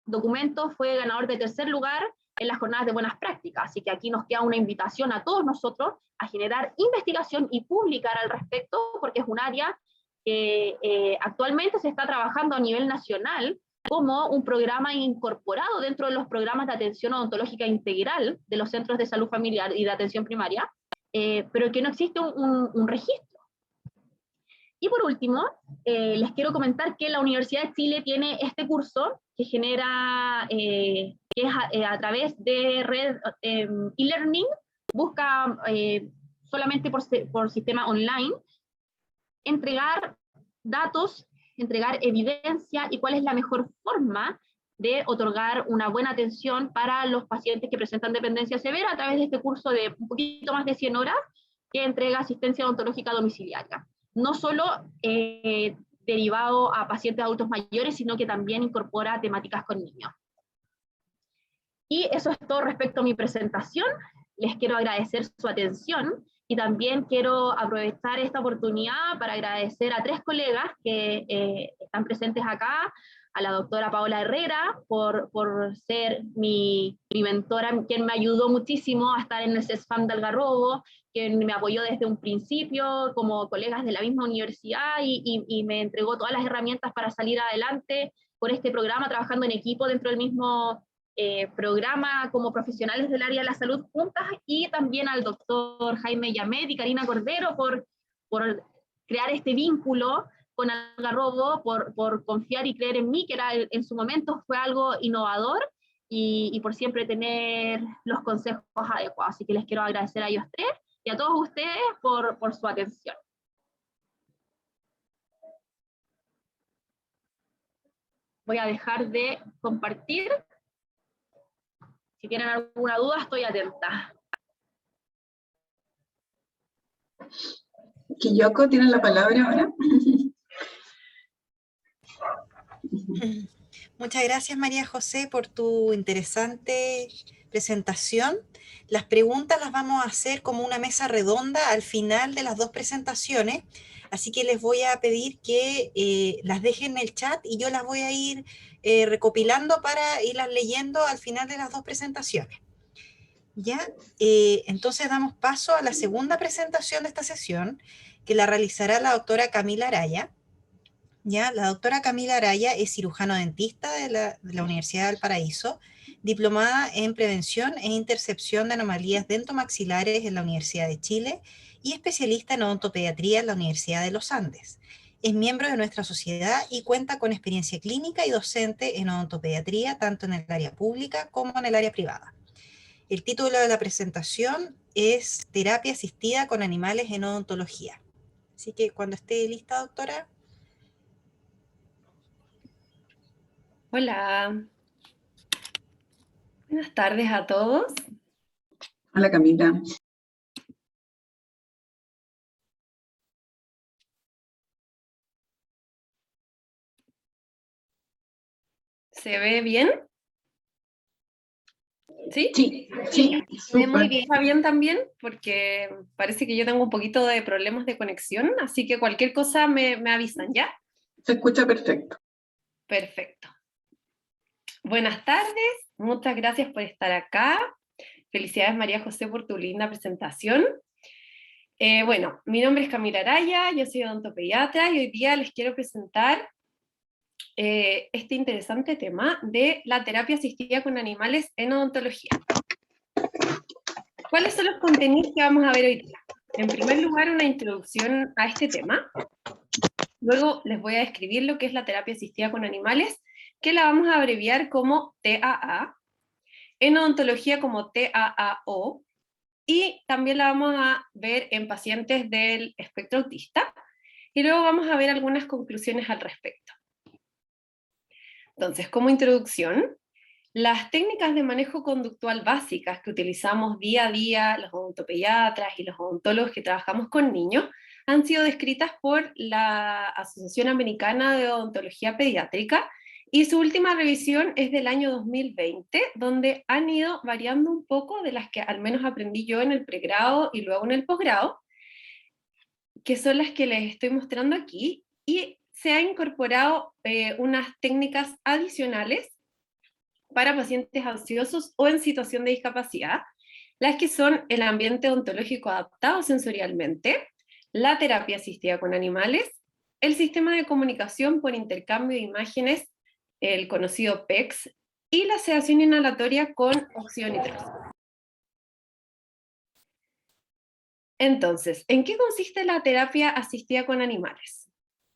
documento fue ganador de 3er lugar en las jornadas de buenas prácticas, así que aquí nos queda una invitación a todos nosotros a generar investigación y publicar al respecto, porque es un área que actualmente se está trabajando a nivel nacional como un programa incorporado dentro de los programas de atención odontológica integral de los centros de salud familiar y de atención primaria, pero que no existe un registro. Y por último, les quiero comentar que la Universidad de Chile tiene este curso que genera, que es a través de red e-learning, busca solamente por sistema online, entregar datos, entregar evidencia y cuál es la mejor forma de otorgar una buena atención para los pacientes que presentan dependencia severa, a través de este curso de un poquito más de 100 horas que entrega asistencia odontológica domiciliaria. No solo derivado a pacientes adultos mayores, sino que también incorpora temáticas con niños. Y eso es todo respecto a mi presentación. Les quiero agradecer su atención Y también quiero aprovechar esta oportunidad para agradecer a 3 colegas que están presentes acá, a la doctora Paola Herrera por ser mi mentora, quien me ayudó muchísimo a estar en el CESFAM de Algarrobo, quien me apoyó desde un principio como colegas de la misma universidad y me entregó todas las herramientas para salir adelante con este programa, trabajando en equipo dentro del mismo programa como profesionales del área de la salud juntas, y también al doctor Jaime Yamet y Karina Cordero por crear este vínculo con Algarrobo, por confiar y creer en mí, que era en su momento fue algo innovador, y por siempre tener los consejos adecuados. Así que les quiero agradecer a ellos 3 y a todos ustedes por su atención. Voy a dejar de compartir. Si tienen alguna duda, estoy atenta. Quilloko tiene la palabra ahora. Muchas gracias, María José, por tu interesante presentación. Las preguntas las vamos a hacer como una mesa redonda al final de las 2 presentaciones, así que les voy a pedir que las dejen en el chat y yo las voy a ir recopilando para irlas leyendo al final de las 2 presentaciones. ¿Ya? Entonces damos paso a la segunda presentación de esta sesión, que la realizará la doctora Camila Araya. ¿Ya? La doctora Camila Araya es cirujano dentista de la Universidad de Valparaíso, diplomada en prevención e intercepción de anomalías dentomaxilares en la Universidad de Chile y especialista en odontopediatría en la Universidad de los Andes. Es miembro de nuestra sociedad y cuenta con experiencia clínica y docente en odontopediatría tanto en el área pública como en el área privada. El título de la presentación es Terapia asistida con animales en odontología. Así que cuando esté lista, doctora. Hola, buenas tardes a todos. Hola, Camila. ¿Se ve bien? ¿Sí? Sí, sí. ¿Se ve muy bien? ¿Está bien también? Porque parece que yo tengo un poquito de problemas de conexión, así que cualquier cosa me avisan, ¿ya? Se escucha perfecto. Perfecto. Buenas tardes, muchas gracias por estar acá. Felicidades, María José, por tu linda presentación. Bueno, mi nombre es Camila Araya, yo soy odontopediatra y hoy día les quiero presentar este interesante tema de la terapia asistida con animales en odontología. ¿Cuáles son los contenidos que vamos a ver hoy día? En primer lugar, una introducción a este tema. Luego les voy a describir lo que es la terapia asistida con animales, que la vamos a abreviar como TAA, en odontología como TAAO, y también la vamos a ver en pacientes del espectro autista, y luego vamos a ver algunas conclusiones al respecto. Entonces, como introducción, las técnicas de manejo conductual básicas que utilizamos día a día los odontopediatras y los odontólogos que trabajamos con niños han sido descritas por la Asociación Americana de Odontología Pediátrica, y su última revisión es del año 2020, donde han ido variando un poco de las que al menos aprendí yo en el pregrado y luego en el posgrado, que son las que les estoy mostrando aquí, y se ha incorporado unas técnicas adicionales para pacientes ansiosos o en situación de discapacidad, las que son el ambiente odontológico adaptado sensorialmente, la terapia asistida con animales, el sistema de comunicación por intercambio de imágenes, el conocido PECS, y la sedación inhalatoria con óxido nitroso. Entonces, ¿en qué consiste la terapia asistida con animales?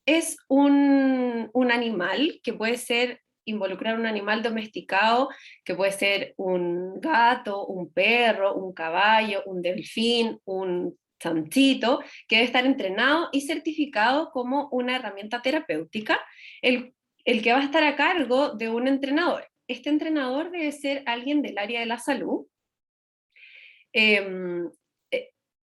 Es un animal que puede ser involucrar un animal domesticado, que puede ser un gato, un perro, un caballo, un delfín, un chanchito, que debe estar entrenado y certificado como una herramienta terapéutica, el que va a estar a cargo de un entrenador. Este entrenador debe ser alguien del área de la salud,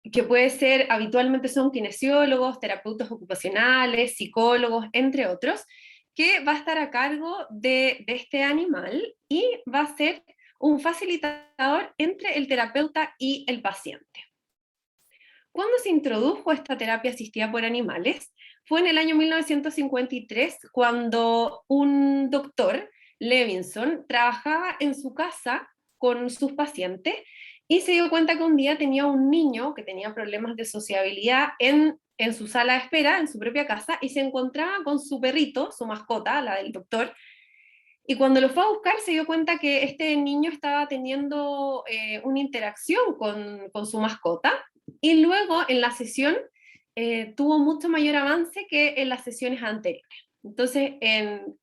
que puede ser, habitualmente son kinesiólogos, terapeutas ocupacionales, psicólogos, entre otros, que va a estar a cargo de este animal y va a ser un facilitador entre el terapeuta y el paciente. ¿Cuándo se introdujo esta terapia asistida por animales? Fue en el año 1953, cuando un doctor, Levinson, trabajaba en su casa con sus pacientes y se dio cuenta que un día tenía un niño que tenía problemas de sociabilidad en su sala de espera, en su propia casa, y se encontraba con su perrito, su mascota, la del doctor, y cuando lo fue a buscar se dio cuenta que este niño estaba teniendo una interacción con su mascota, y luego en la sesión tuvo mucho mayor avance que en las sesiones anteriores. Entonces, en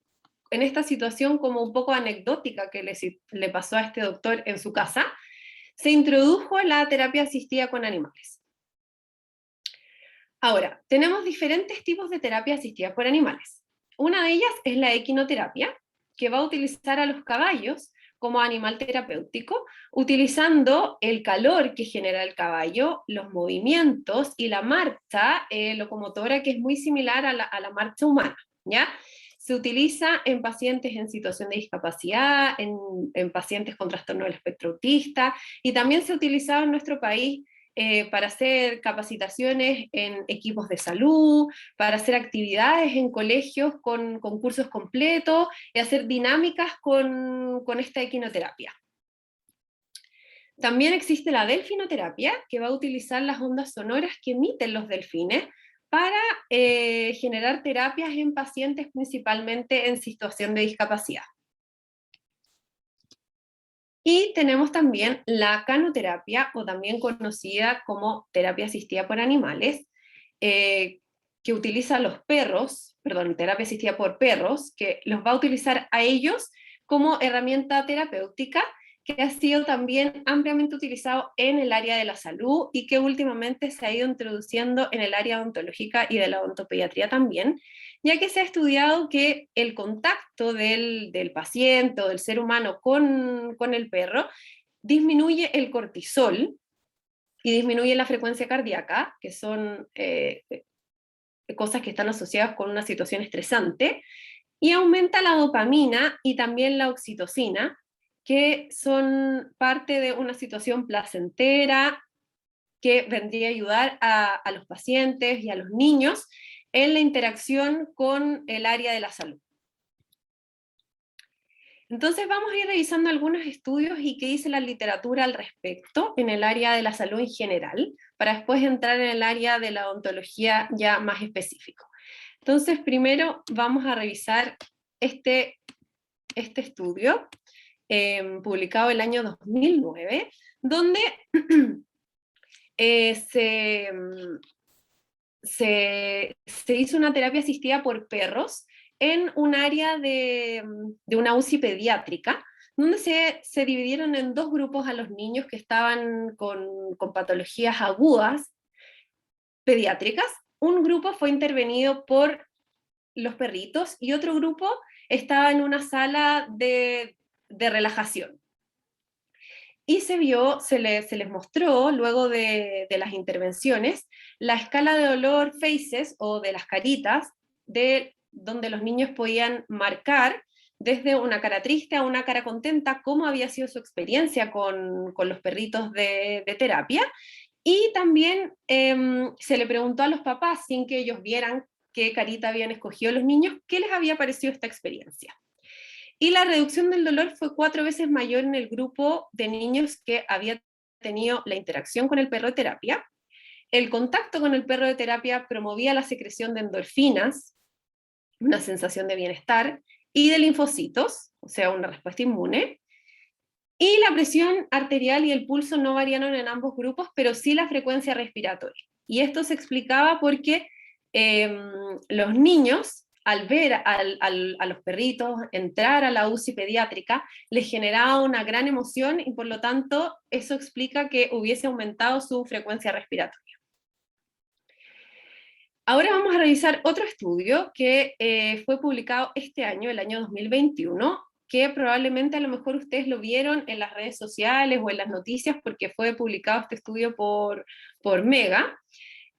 esta situación como un poco anecdótica que le pasó a este doctor en su casa, se introdujo la terapia asistida con animales. Ahora, tenemos diferentes tipos de terapia asistida por animales. Una de ellas es la equinoterapia, que va a utilizar a los caballos como animal terapéutico, utilizando el calor que genera el caballo, los movimientos y la marcha locomotora, que es muy similar a la marcha humana, ¿ya? Se utiliza en pacientes en situación de discapacidad, en pacientes con trastorno del espectro autista, y también se ha utilizado en nuestro país para hacer capacitaciones en equipos de salud, para hacer actividades en colegios con cursos completos y hacer dinámicas con esta equinoterapia. También existe la delfinoterapia, que va a utilizar las ondas sonoras que emiten los delfines para generar terapias en pacientes principalmente en situación de discapacidad. Y tenemos también la canoterapia, o también conocida como terapia asistida por animales, que utiliza a los perros, perdón, terapia asistida por perros, que los va a utilizar a ellos como herramienta terapéutica, que ha sido también ampliamente utilizado en el área de la salud y que últimamente se ha ido introduciendo en el área odontológica y de la odontopediatría también, ya que se ha estudiado que el contacto del paciente o del ser humano con el perro disminuye el cortisol y disminuye la frecuencia cardíaca, que son cosas que están asociadas con una situación estresante, y aumenta la dopamina y también la oxitocina, que son parte de una situación placentera que vendría a ayudar a los pacientes y a los niños en la interacción con el área de la salud. Entonces vamos a ir revisando algunos estudios y qué dice la literatura al respecto en el área de la salud en general, para después entrar en el área de la odontología ya más específico. Entonces primero vamos a revisar este estudio, publicado el año 2009, donde se hizo una terapia asistida por perros en un área de una UCI pediátrica, donde se dividieron en dos grupos a los niños que estaban con patologías agudas pediátricas. Un grupo fue intervenido por los perritos y otro grupo estaba en una sala de relajación. Y se les mostró, luego de las intervenciones, la escala de dolor FACES, o de las caritas, donde los niños podían marcar desde una cara triste a una cara contenta cómo había sido su experiencia con los perritos de terapia. Y también se le preguntó a los papás, sin que ellos vieran qué carita habían escogido los niños, qué les había parecido esta experiencia. Y la reducción del dolor fue 4 veces mayor en el grupo de niños que había tenido la interacción con el perro de terapia. El contacto con el perro de terapia promovía la secreción de endorfinas, una sensación de bienestar, y de linfocitos, o sea, una respuesta inmune. Y la presión arterial y el pulso no variaron en ambos grupos, pero sí la frecuencia respiratoria. Y esto se explicaba porque los niños, al ver a los perritos entrar a la UCI pediátrica, les generaba una gran emoción y por lo tanto eso explica que hubiese aumentado su frecuencia respiratoria. Ahora vamos a revisar otro estudio que fue publicado este año, el año 2021, que probablemente a lo mejor ustedes lo vieron en las redes sociales o en las noticias porque fue publicado este estudio por Mega,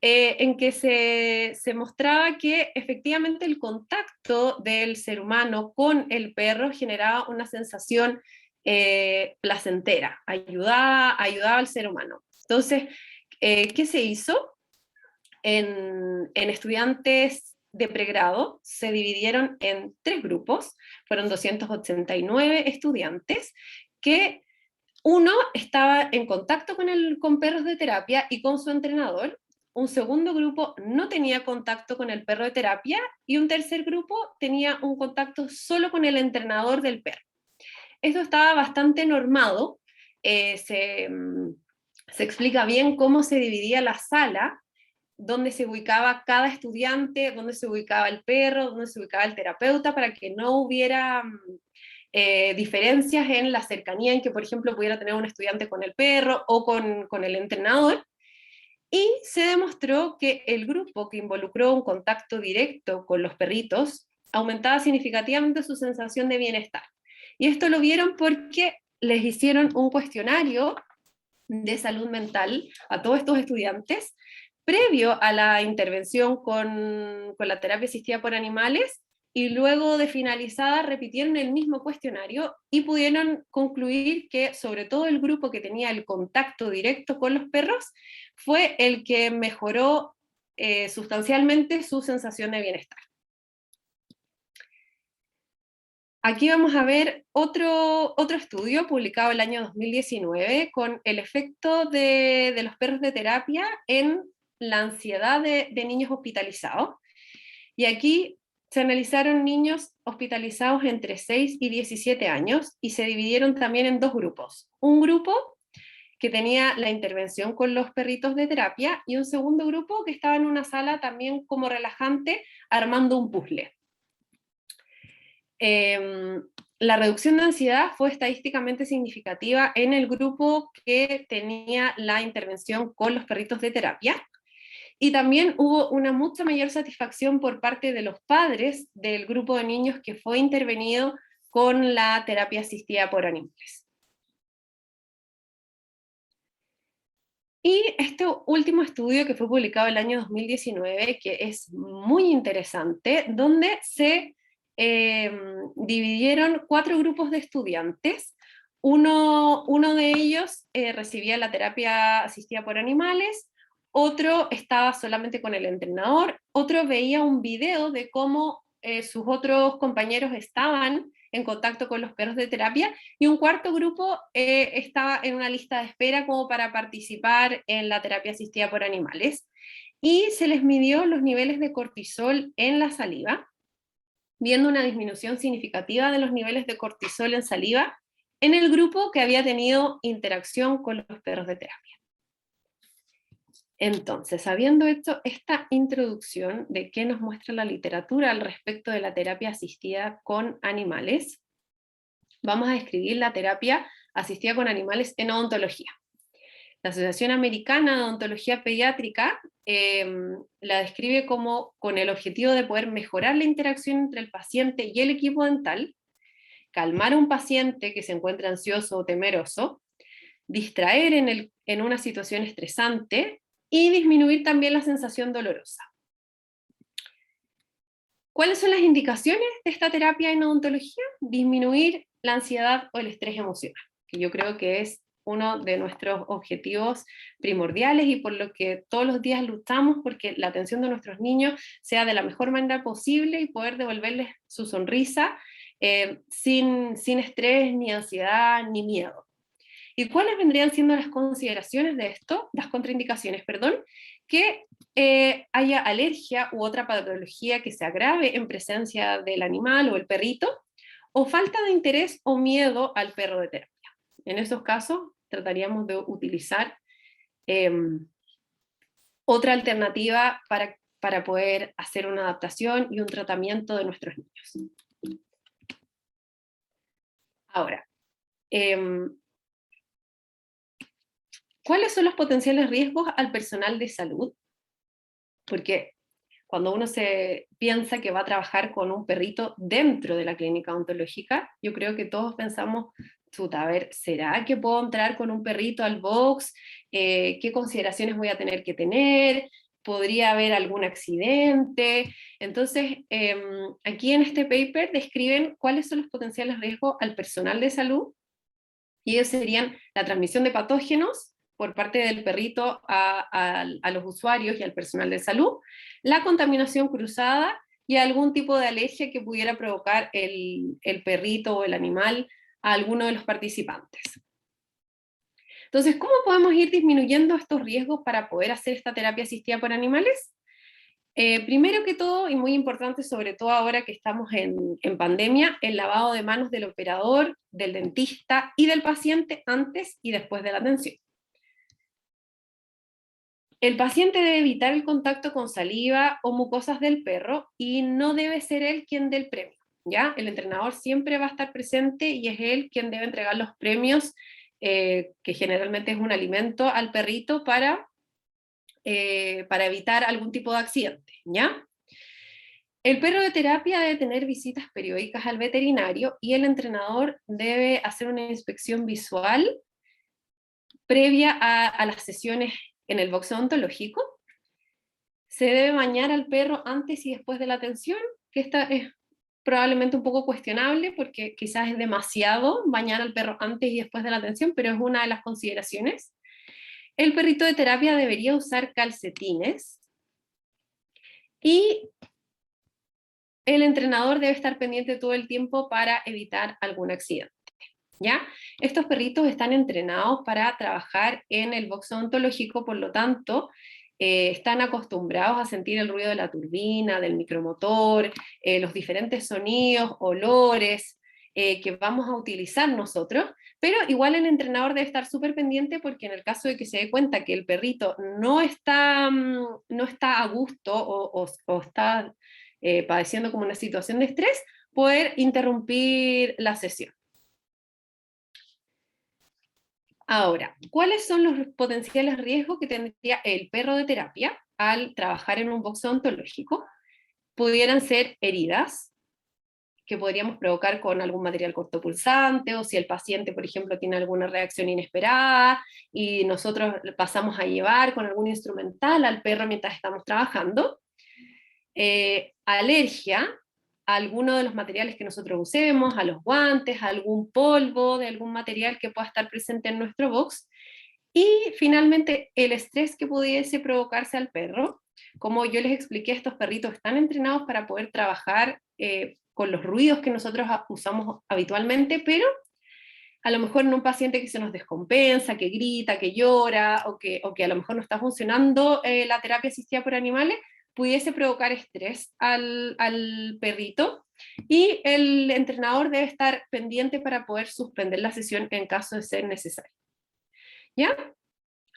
en que se mostraba que efectivamente el contacto del ser humano con el perro generaba una sensación placentera, ayudaba al ser humano. Entonces, ¿qué se hizo? En estudiantes de pregrado se dividieron en 3 grupos, fueron 289 estudiantes, que uno estaba en contacto con perros de terapia y con su entrenador, un segundo grupo no tenía contacto con el perro de terapia y un tercer grupo tenía un contacto solo con el entrenador del perro. Esto estaba bastante normado, se explica bien cómo se dividía la sala, dónde se ubicaba cada estudiante, dónde se ubicaba el perro, dónde se ubicaba el terapeuta, para que no hubiera diferencias en la cercanía en que, por ejemplo, pudiera tener un estudiante con el perro o con el entrenador. Y se demostró que el grupo que involucró un contacto directo con los perritos aumentaba significativamente su sensación de bienestar. Y esto lo vieron porque les hicieron un cuestionario de salud mental a todos estos estudiantes previo a la intervención con la terapia asistida por animales, y luego de finalizada repitieron el mismo cuestionario y pudieron concluir que sobre todo el grupo que tenía el contacto directo con los perros fue el que mejoró sustancialmente su sensación de bienestar. Aquí vamos a ver otro estudio publicado el año 2019 con el efecto de los perros de terapia en la ansiedad de niños hospitalizados. Y aquí se analizaron niños hospitalizados entre 6 y 17 años y se dividieron también en 2 grupos. Un grupo que tenía la intervención con los perritos de terapia y un segundo grupo que estaba en una sala también como relajante armando un puzzle. La reducción de ansiedad fue estadísticamente significativa en el grupo que tenía la intervención con los perritos de terapia, y también hubo una mucha mayor satisfacción por parte de los padres del grupo de niños que fue intervenido con la terapia asistida por animales. Y este último estudio que fue publicado el año 2019, que es muy interesante, donde se dividieron 4 grupos de estudiantes. Uno de ellos recibía la terapia asistida por animales, otro estaba solamente con el entrenador, otro veía un video de cómo sus otros compañeros estaban en contacto con los perros de terapia, y un cuarto grupo estaba en una lista de espera como para participar en la terapia asistida por animales. Y se les midió los niveles de cortisol en la saliva, viendo una disminución significativa de los niveles de cortisol en saliva en el grupo que había tenido interacción con los perros de terapia. Entonces, habiendo hecho esta introducción de qué nos muestra la literatura al respecto de la terapia asistida con animales, vamos a describir la terapia asistida con animales en odontología. La Asociación Americana de Odontología Pediátrica la describe como con el objetivo de poder mejorar la interacción entre el paciente y el equipo dental, calmar a un paciente que se encuentra ansioso o temeroso, distraer en una situación estresante y disminuir también la sensación dolorosa. ¿Cuáles son las indicaciones de esta terapia en odontología? Disminuir la ansiedad o el estrés emocional, que yo creo que es uno de nuestros objetivos primordiales y por lo que todos los días luchamos porque la atención de nuestros niños sea de la mejor manera posible y poder devolverles su sonrisa sin estrés, ni ansiedad, ni miedo. ¿Y cuáles vendrían siendo las consideraciones de esto, las contraindicaciones, perdón? Que haya alergia u otra patología que se agrave en presencia del animal o el perrito, o falta de interés o miedo al perro de terapia. En esos casos trataríamos de utilizar otra alternativa para poder hacer una adaptación y un tratamiento de nuestros niños. Ahora, ¿cuáles son los potenciales riesgos al personal de salud? Porque cuando uno se piensa que va a trabajar con un perrito dentro de la clínica odontológica, yo creo que todos pensamos, chuta, a ver, ¿será que puedo entrar con un perrito al box? ¿Qué consideraciones voy a tener que tener? ¿Podría haber algún accidente? Entonces, aquí en este paper describen cuáles son los potenciales riesgos al personal de salud, y ellos serían la transmisión de patógenos, por parte del perrito a los usuarios y al personal de salud, la contaminación cruzada y algún tipo de alergia que pudiera provocar el perrito o el animal a alguno de los participantes. Entonces, ¿cómo podemos ir disminuyendo estos riesgos para poder hacer esta terapia asistida por animales? Primero que todo, y muy importante, sobre todo ahora que estamos en pandemia, el lavado de manos del operador, del dentista y del paciente antes y después de la atención. El paciente debe evitar el contacto con saliva o mucosas del perro y no debe ser él quien dé el premio, ¿ya? El entrenador siempre va a estar presente y es él quien debe entregar los premios, que generalmente es un alimento al perrito para evitar algún tipo de accidente, ¿ya? El perro de terapia debe tener visitas periódicas al veterinario y el entrenador debe hacer una inspección visual previa a las sesiones en el box odontológico. Se debe bañar al perro antes y después de la atención, que esta es probablemente un poco cuestionable porque quizás es demasiado bañar al perro antes y después de la atención, pero es una de las consideraciones. El perrito de terapia debería usar calcetines y el entrenador debe estar pendiente todo el tiempo para evitar algún accidente, ¿ya? Estos perritos están entrenados para trabajar en el box odontológico, por lo tanto, están acostumbrados a sentir el ruido de la turbina, del micromotor, los diferentes sonidos, olores que vamos a utilizar nosotros, pero igual el entrenador debe estar súper pendiente porque en el caso de que se dé cuenta que el perrito no está a gusto o está padeciendo como una situación de estrés, poder interrumpir la sesión. Ahora, ¿cuáles son los potenciales riesgos que tendría el perro de terapia al trabajar en un box odontológico? Pudieran ser heridas, que podríamos provocar con algún material cortopulsante, o si el paciente, por ejemplo, tiene alguna reacción inesperada, y nosotros pasamos a llevar con algún instrumental al perro mientras estamos trabajando. Alergia a alguno de los materiales que nosotros usemos, a los guantes, a algún polvo de algún material que pueda estar presente en nuestro box, y finalmente el estrés que pudiese provocarse al perro. Como yo les expliqué, estos perritos están entrenados para poder trabajar con los ruidos que nosotros usamos habitualmente, pero a lo mejor en un paciente que se nos descompensa, que grita, que llora, o que a lo mejor no está funcionando la terapia asistida por animales, pudiese provocar estrés al perrito, y el entrenador debe estar pendiente para poder suspender la sesión en caso de ser necesario. ¿Ya?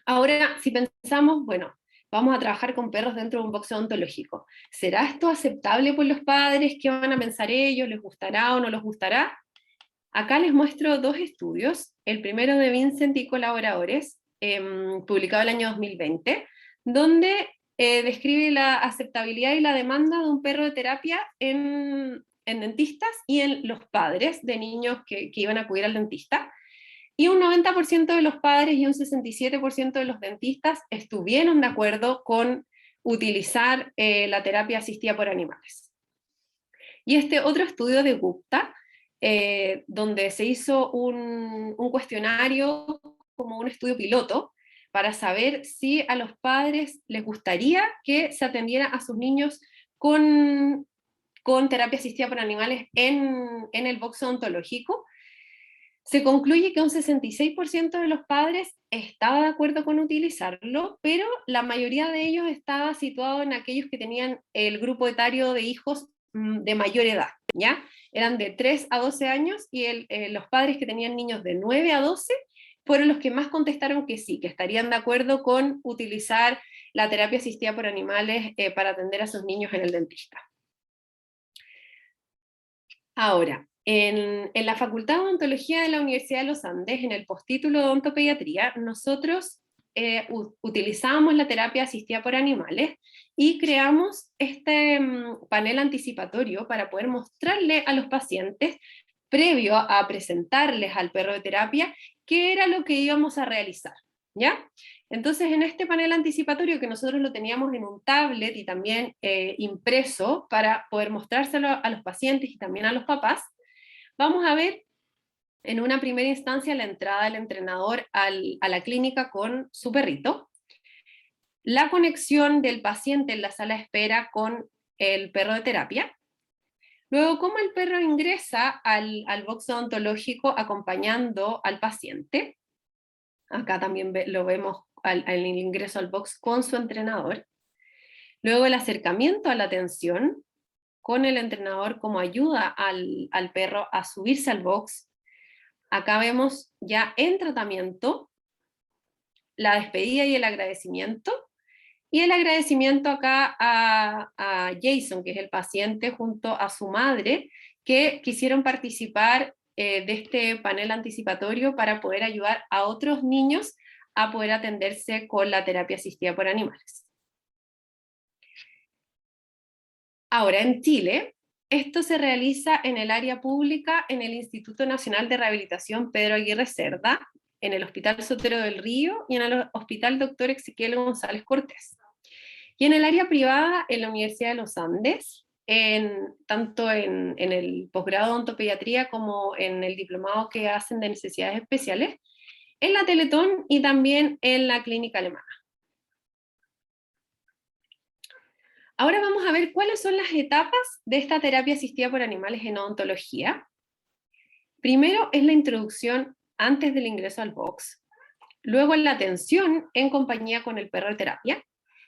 Ahora, si pensamos, bueno, vamos a trabajar con perros dentro de un box odontológico, ¿será esto aceptable por los padres? ¿Qué van a pensar ellos? ¿Les gustará o no les gustará? Acá les muestro dos estudios, el primero de Vincent y colaboradores, publicado el año 2020, donde describe la aceptabilidad y la demanda de un perro de terapia en dentistas y en los padres de niños que iban a acudir al dentista. Y un 90% de los padres y un 67% de los dentistas estuvieron de acuerdo con utilizar la terapia asistida por animales. Y este otro estudio de Gupta, donde se hizo un cuestionario como un estudio piloto para saber si a los padres les gustaría que se atendiera a sus niños con terapia asistida por animales en el box odontológico. Se concluye que un 66% de los padres estaba de acuerdo con utilizarlo, pero la mayoría de ellos estaba situado en aquellos que tenían el grupo etario de hijos de mayor edad, ¿ya? Eran de 3 a 12 años, y los padres que tenían niños de 9 a 12 fueron los que más contestaron que sí, que estarían de acuerdo con utilizar la terapia asistida por animales para atender a sus niños en el dentista. Ahora, en la Facultad de Odontología de la Universidad de los Andes, en el postítulo de odontopediatría, nosotros utilizamos la terapia asistida por animales y creamos este panel anticipatorio para poder mostrarle a los pacientes, previo a presentarles al perro de terapia, qué era lo que íbamos a realizar, ¿ya? Entonces, en este panel anticipatorio, que nosotros lo teníamos en un tablet y también impreso para poder mostrárselo a los pacientes y también a los papás, vamos a ver en una primera instancia la entrada del entrenador a la clínica con su perrito, la conexión del paciente en la sala de espera con el perro de terapia, luego cómo el perro ingresa al box odontológico acompañando al paciente, acá también lo vemos al ingreso al box con su entrenador, luego el acercamiento a la atención, con el entrenador como ayuda al perro a subirse al box. Acá vemos ya en tratamiento la despedida y el agradecimiento. Y el agradecimiento acá a Jason, que es el paciente, junto a su madre, que quisieron participar de este panel anticipatorio para poder ayudar a otros niños a poder atenderse con la terapia asistida por animales. Ahora, en Chile, esto se realiza en el área pública, en el Instituto Nacional de Rehabilitación Pedro Aguirre Cerda, en el Hospital Sotero del Río y en el Hospital Dr. Ezequiel González Cortés. Y en el área privada, en la Universidad de los Andes, tanto en el posgrado de odontopediatría como en el diplomado que hacen de necesidades especiales, en la Teletón y también en la clínica alemana. Ahora vamos a ver cuáles son las etapas de esta terapia asistida por animales en odontología. Primero es la introducción antes del ingreso al box, luego la atención en compañía con el perro de terapia,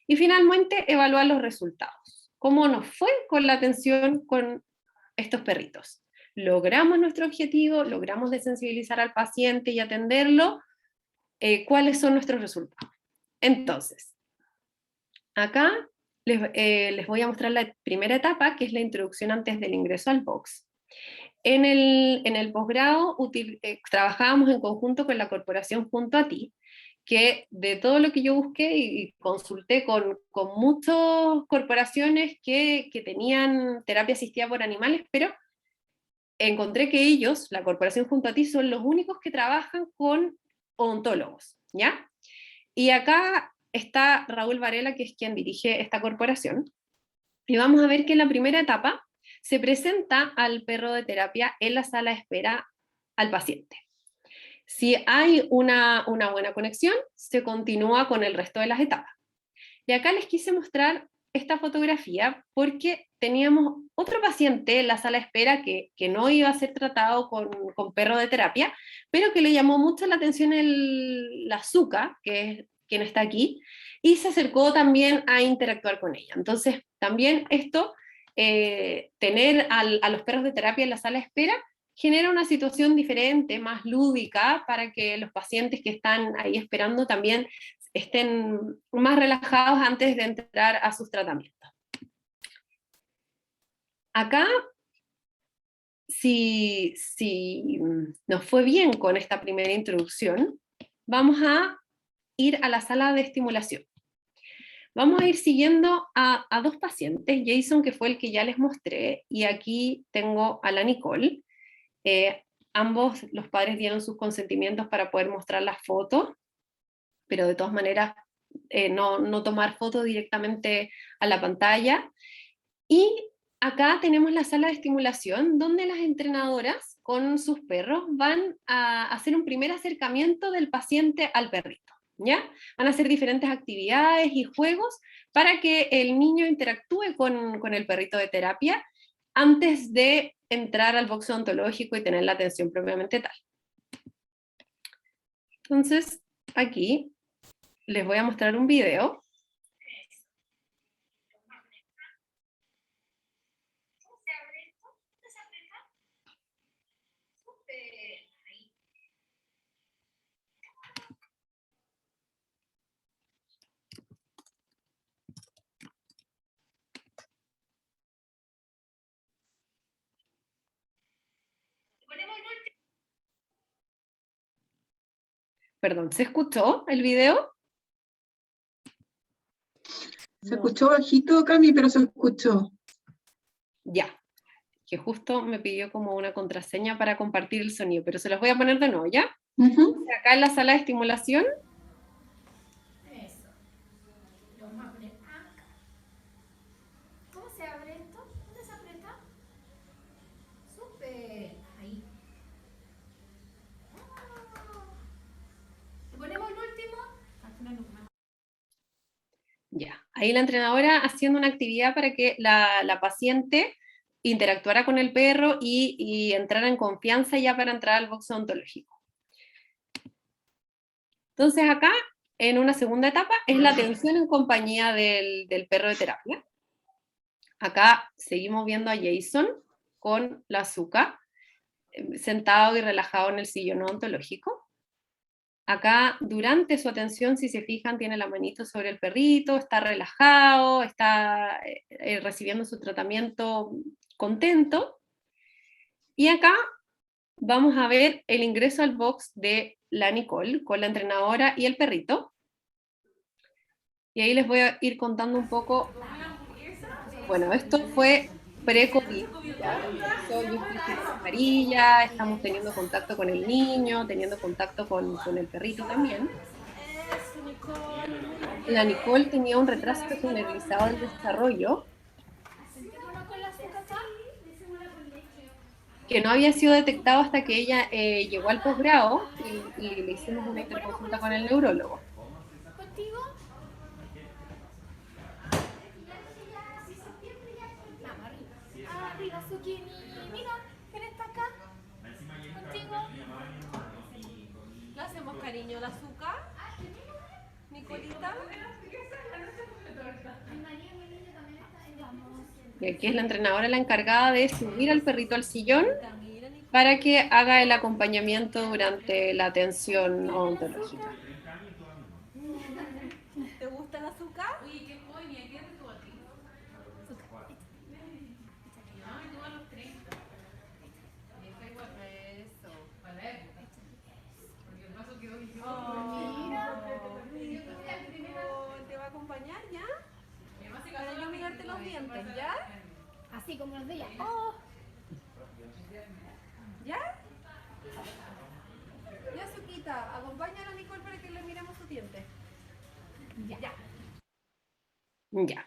y finalmente evaluar los resultados. ¿Cómo nos fue con la atención con estos perritos? ¿Logramos nuestro objetivo? ¿Logramos desensibilizar al paciente y atenderlo? ¿Cuáles son nuestros resultados? Entonces, acá les voy a mostrar la primera etapa, que es la introducción antes del ingreso al box. En el posgrado trabajábamos en conjunto con la corporación Junto a Ti, que de todo lo que yo busqué y consulté con muchas corporaciones que tenían terapia asistida por animales, pero encontré que ellos, la corporación Junto a Ti, son los únicos que trabajan con odontólogos, ¿ya? Y acá está Raúl Varela, que es quien dirige esta corporación, y vamos a ver que en la primera etapa se presenta al perro de terapia en la sala de espera al paciente. Si hay una buena conexión, se continúa con el resto de las etapas. Y acá les quise mostrar esta fotografía porque teníamos otro paciente en la sala de espera que no iba a ser tratado con perro de terapia, pero que le llamó mucho la atención la Azúcar, que es quien está aquí, y se acercó también a interactuar con ella. Entonces, también esto, tener a los perros de terapia en la sala de espera, genera una situación diferente, más lúdica, para que los pacientes que están ahí esperando también estén más relajados antes de entrar a sus tratamientos. Acá, si nos fue bien con esta primera introducción, vamos a ir a la sala de estimulación. Vamos a ir siguiendo a dos pacientes, Jason, que fue el que ya les mostré, y aquí tengo a la Nicole. Ambos los padres dieron sus consentimientos para poder mostrar las fotos, pero de todas maneras no tomar fotos directamente a la pantalla. Y acá tenemos la sala de estimulación, donde las entrenadoras con sus perros van a hacer un primer acercamiento del paciente al perrito, ¿ya? Van a hacer diferentes actividades y juegos para que el niño interactúe con el perrito de terapia antes de entrar al box odontológico y tener la atención propiamente tal. Entonces, aquí les voy a mostrar un video. Perdón, ¿se escuchó el video? Se escuchó bajito, Cami, pero se escuchó. Ya, que justo me pidió como una contraseña para compartir el sonido, pero se los voy a poner de nuevo, ¿ya? Acá en la sala de estimulación. Eso. Lo vamos a poner acá. ¿Cómo se abre esto? ¿Dónde se aprieta? Súper. Ahí. ahí la entrenadora haciendo una actividad para que la paciente interactuara con el perro y entrara en confianza ya para entrar al box odontológico. Entonces acá, en una segunda etapa, es la atención en compañía del perro de terapia. Acá seguimos viendo a Jason con la Zuka, sentado y relajado en el sillón odontológico. Acá, durante su atención, si se fijan, tiene la manito sobre el perrito, está relajado, está recibiendo su tratamiento contento. Y acá vamos a ver el ingreso al box de la Nicole, con la entrenadora y el perrito. Y ahí les voy a ir contando un poco. Bueno, esto fue pre-COVID. Yo estoy sin mascarilla, estamos teniendo contacto con el niño, teniendo contacto con el perrito también. La Nicole tenía un retraso generalizado del desarrollo que no había sido detectado hasta que ella llegó al posgrado y le hicimos una interconsulta con el neurólogo. ¿Contigo? Arriba, Zucchini. Mira, ¿quién está acá? ¿Contigo? ¿Le hacemos cariño al azúcar? ¿Nicolita? Y aquí es la entrenadora la encargada de subir al perrito al sillón para que haga el acompañamiento durante la atención odontológica. ¿Te gusta el azúcar? ¿Te va a acompañar ya? Para yo mirarte los dientes, ¿ya? Así como los de ella. Oh, ¿Ya? Ya, Zuquita, acompaña a la Nicole para que le miremos sus dientes. ya. Ya.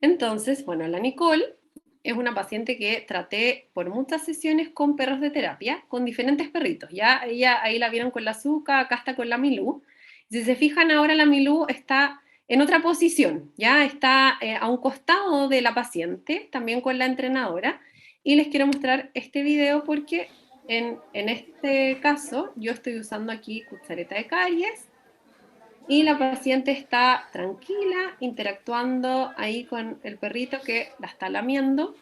Entonces, bueno, la Nicole es una paciente que traté por muchas sesiones con perros de terapia, con diferentes perritos. Ya ella ahí la vieron con la Zuka, acá está con la Milú. Si se fijan ahora, la Milú está en otra posición, ya está a un costado de la paciente, también con la entrenadora. Y les quiero mostrar este video porque en este caso yo estoy usando aquí cuchareta de caries y la paciente está tranquila, interactuando ahí con el perrito que la está lamiendo.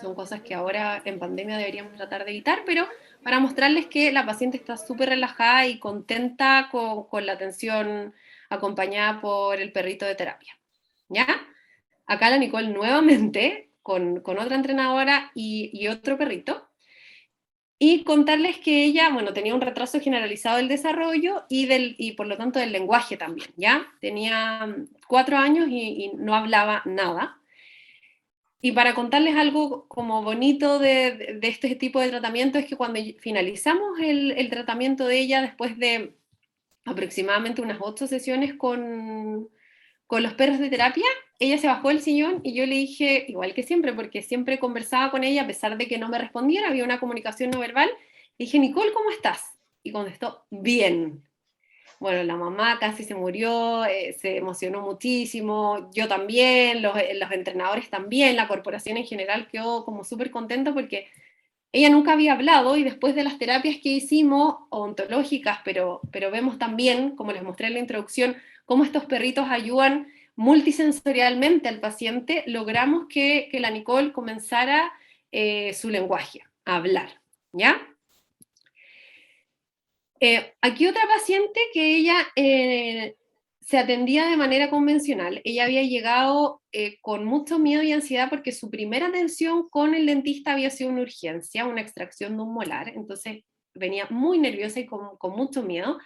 Son cosas que ahora en pandemia deberíamos tratar de evitar, pero para mostrarles que la paciente está súper relajada y contenta con la atención acompañada por el perrito de terapia. ¿Ya? Acá la Nicole nuevamente con otra entrenadora y otro perrito. Y contarles que ella, bueno, tenía un retraso generalizado del desarrollo y por lo tanto del lenguaje también, ¿ya? Tenía 4 años y no hablaba nada. Y para contarles algo como bonito de este tipo de tratamiento es que cuando finalizamos el tratamiento de ella, después de aproximadamente unas 8 sesiones con los perros de terapia, ella se bajó del sillón y yo le dije, igual que siempre, porque siempre conversaba con ella, a pesar de que no me respondiera, había una comunicación no verbal, le dije, Nicole, ¿cómo estás? Y contestó, bien. Bueno, la mamá casi se murió, se emocionó muchísimo, yo también, los entrenadores también, la corporación en general quedó como súper contenta porque ella nunca había hablado y después de las terapias que hicimos, odontológicas, pero vemos también, como les mostré en la introducción, cómo estos perritos ayudan multisensorialmente al paciente, logramos que la Nicole comenzara su lenguaje, a hablar, ¿ya? Aquí otra paciente que ella se atendía de manera convencional. Ella había llegado con mucho miedo y ansiedad porque su primera atención con el dentista había sido una urgencia, una extracción de un molar, entonces venía muy nerviosa y con mucho miedo.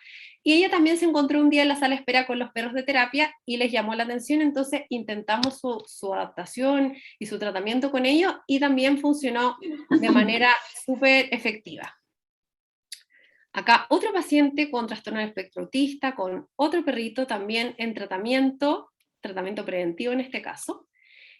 Y ella también se encontró un día en la sala de espera con los perros de terapia y les llamó la atención, entonces intentamos su adaptación y su tratamiento con ellos y también funcionó de manera súper efectiva. Acá otro paciente con trastorno del espectro autista, con otro perrito también en tratamiento preventivo en este caso.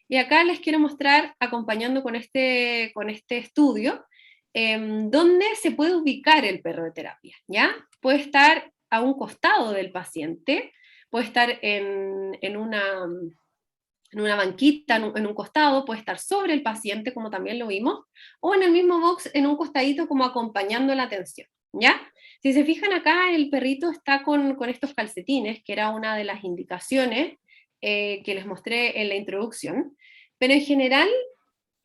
Y acá les quiero mostrar, acompañando con este estudio, dónde se puede ubicar el perro de terapia, ¿ya? Puede estar a un costado del paciente, puede estar en una banquita, en un costado, puede estar sobre el paciente, como también lo vimos, o en el mismo box, en un costadito, como acompañando la atención, ¿ya? Si se fijan acá, el perrito está con estos calcetines, que era una de las indicaciones que les mostré en la introducción, pero en general,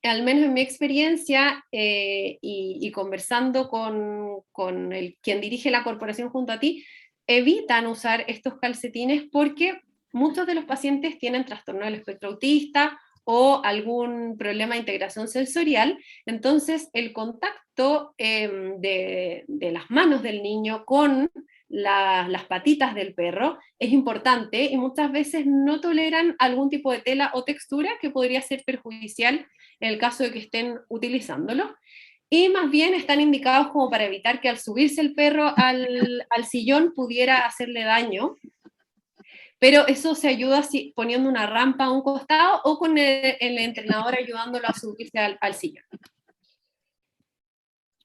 al menos en mi experiencia, y conversando con quien dirige la corporación junto a ti, evitan usar estos calcetines porque muchos de los pacientes tienen trastorno del espectro autista o algún problema de integración sensorial, entonces el contacto de las manos del niño con las patitas del perro es importante y muchas veces no toleran algún tipo de tela o textura que podría ser perjudicial en el caso de que estén utilizándolo. Y más bien están indicados como para evitar que al subirse el perro al sillón pudiera hacerle daño, pero eso se ayuda poniendo una rampa a un costado o con el entrenador ayudándolo a subirse al sillón.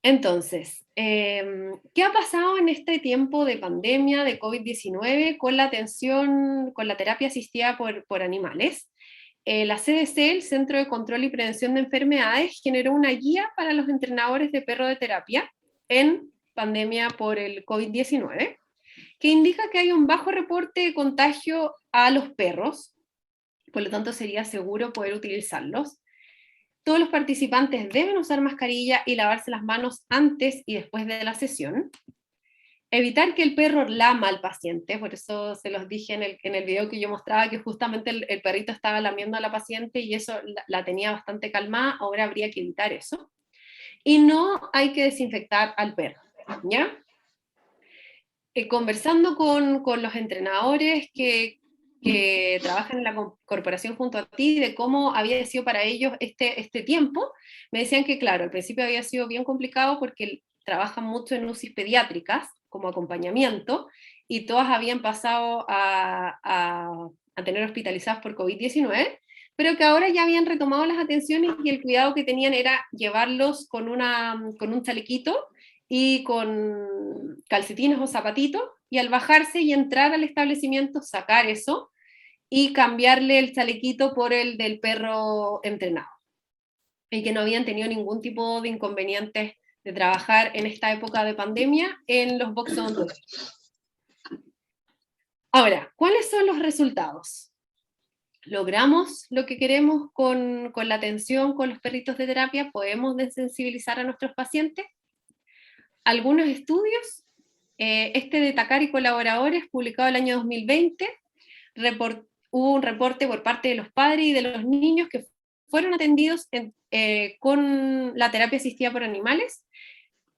Entonces, ¿qué ha pasado en este tiempo de pandemia de COVID-19 con la atención, con la terapia asistida por animales? La CDC, el Centro de Control y Prevención de Enfermedades, generó una guía para los entrenadores de perro de terapia en pandemia por el COVID-19, que indica que hay un bajo reporte de contagio a los perros, por lo tanto sería seguro poder utilizarlos. Todos los participantes deben usar mascarilla y lavarse las manos antes y después de la sesión. Evitar que el perro lama al paciente, por eso se los dije en el video que yo mostraba, que justamente el perrito estaba lamiendo a la paciente y eso la tenía bastante calmada, ahora habría que evitar eso. Y no hay que desinfectar al perro, ¿ya? Conversando con los entrenadores que trabajan en la corporación junto a ti, de cómo había sido para ellos este tiempo, me decían que claro, al principio había sido bien complicado porque trabajan mucho en UCIs pediátricas como acompañamiento, y todas habían pasado a tener hospitalizadas por COVID-19, pero que ahora ya habían retomado las atenciones y el cuidado que tenían era llevarlos con un chalequito y con calcetines o zapatitos, y al bajarse y entrar al establecimiento, sacar eso y cambiarle el chalequito por el del perro entrenado. Y que no habían tenido ningún tipo de inconvenientes de trabajar en esta época de pandemia en los boxes odontológicos. Ahora, ¿cuáles son los resultados? ¿Logramos lo que queremos con la atención con los perritos de terapia? ¿Podemos desensibilizar a nuestros pacientes? Algunos estudios, este de Takar y colaboradores, publicado el año 2020, hubo un reporte por parte de los padres y de los niños que fueron atendidos con la terapia asistida por animales,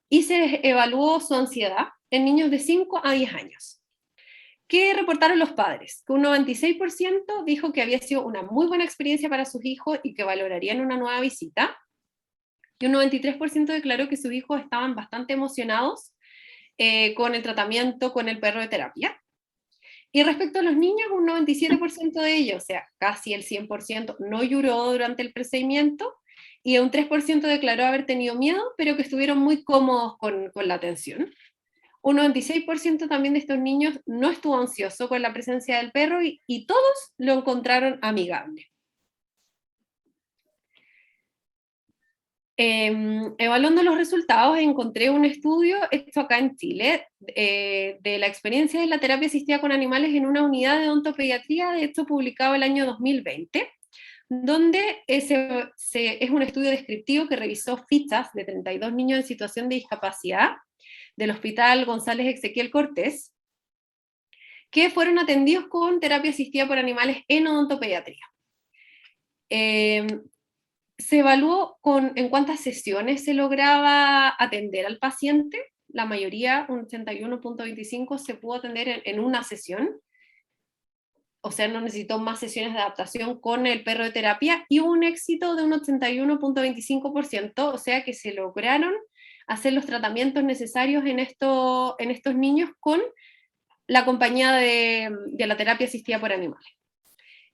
y se evaluó su ansiedad en niños de 5 a 10 años. ¿Qué reportaron los padres? Que un 96% dijo que había sido una muy buena experiencia para sus hijos y que valorarían una nueva visita, y un 93% declaró que sus hijos estaban bastante emocionados con el tratamiento con el perro de terapia. Y respecto a los niños, un 97% de ellos, o sea, casi el 100%, no lloró durante el procedimiento, y un 3% declaró haber tenido miedo, pero que estuvieron muy cómodos con la atención. Un 96% también de estos niños no estuvo ansioso con la presencia del perro, y todos lo encontraron amigable. Evaluando los resultados, encontré un estudio hecho acá en Chile de la experiencia de la terapia asistida con animales en una unidad de odontopediatría, de hecho publicado el año 2020, donde es un estudio descriptivo que revisó fichas de 32 niños en situación de discapacidad del Hospital González Ezequiel Cortés, que fueron atendidos con terapia asistida por animales en odontopediatría. Se evaluó en cuántas sesiones se lograba atender al paciente. La mayoría, un 81.25%, se pudo atender en una sesión, o sea, no necesitó más sesiones de adaptación con el perro de terapia, y hubo un éxito de un 81.25%, o sea que se lograron hacer los tratamientos necesarios en estos niños con la compañía de la terapia asistida por animales.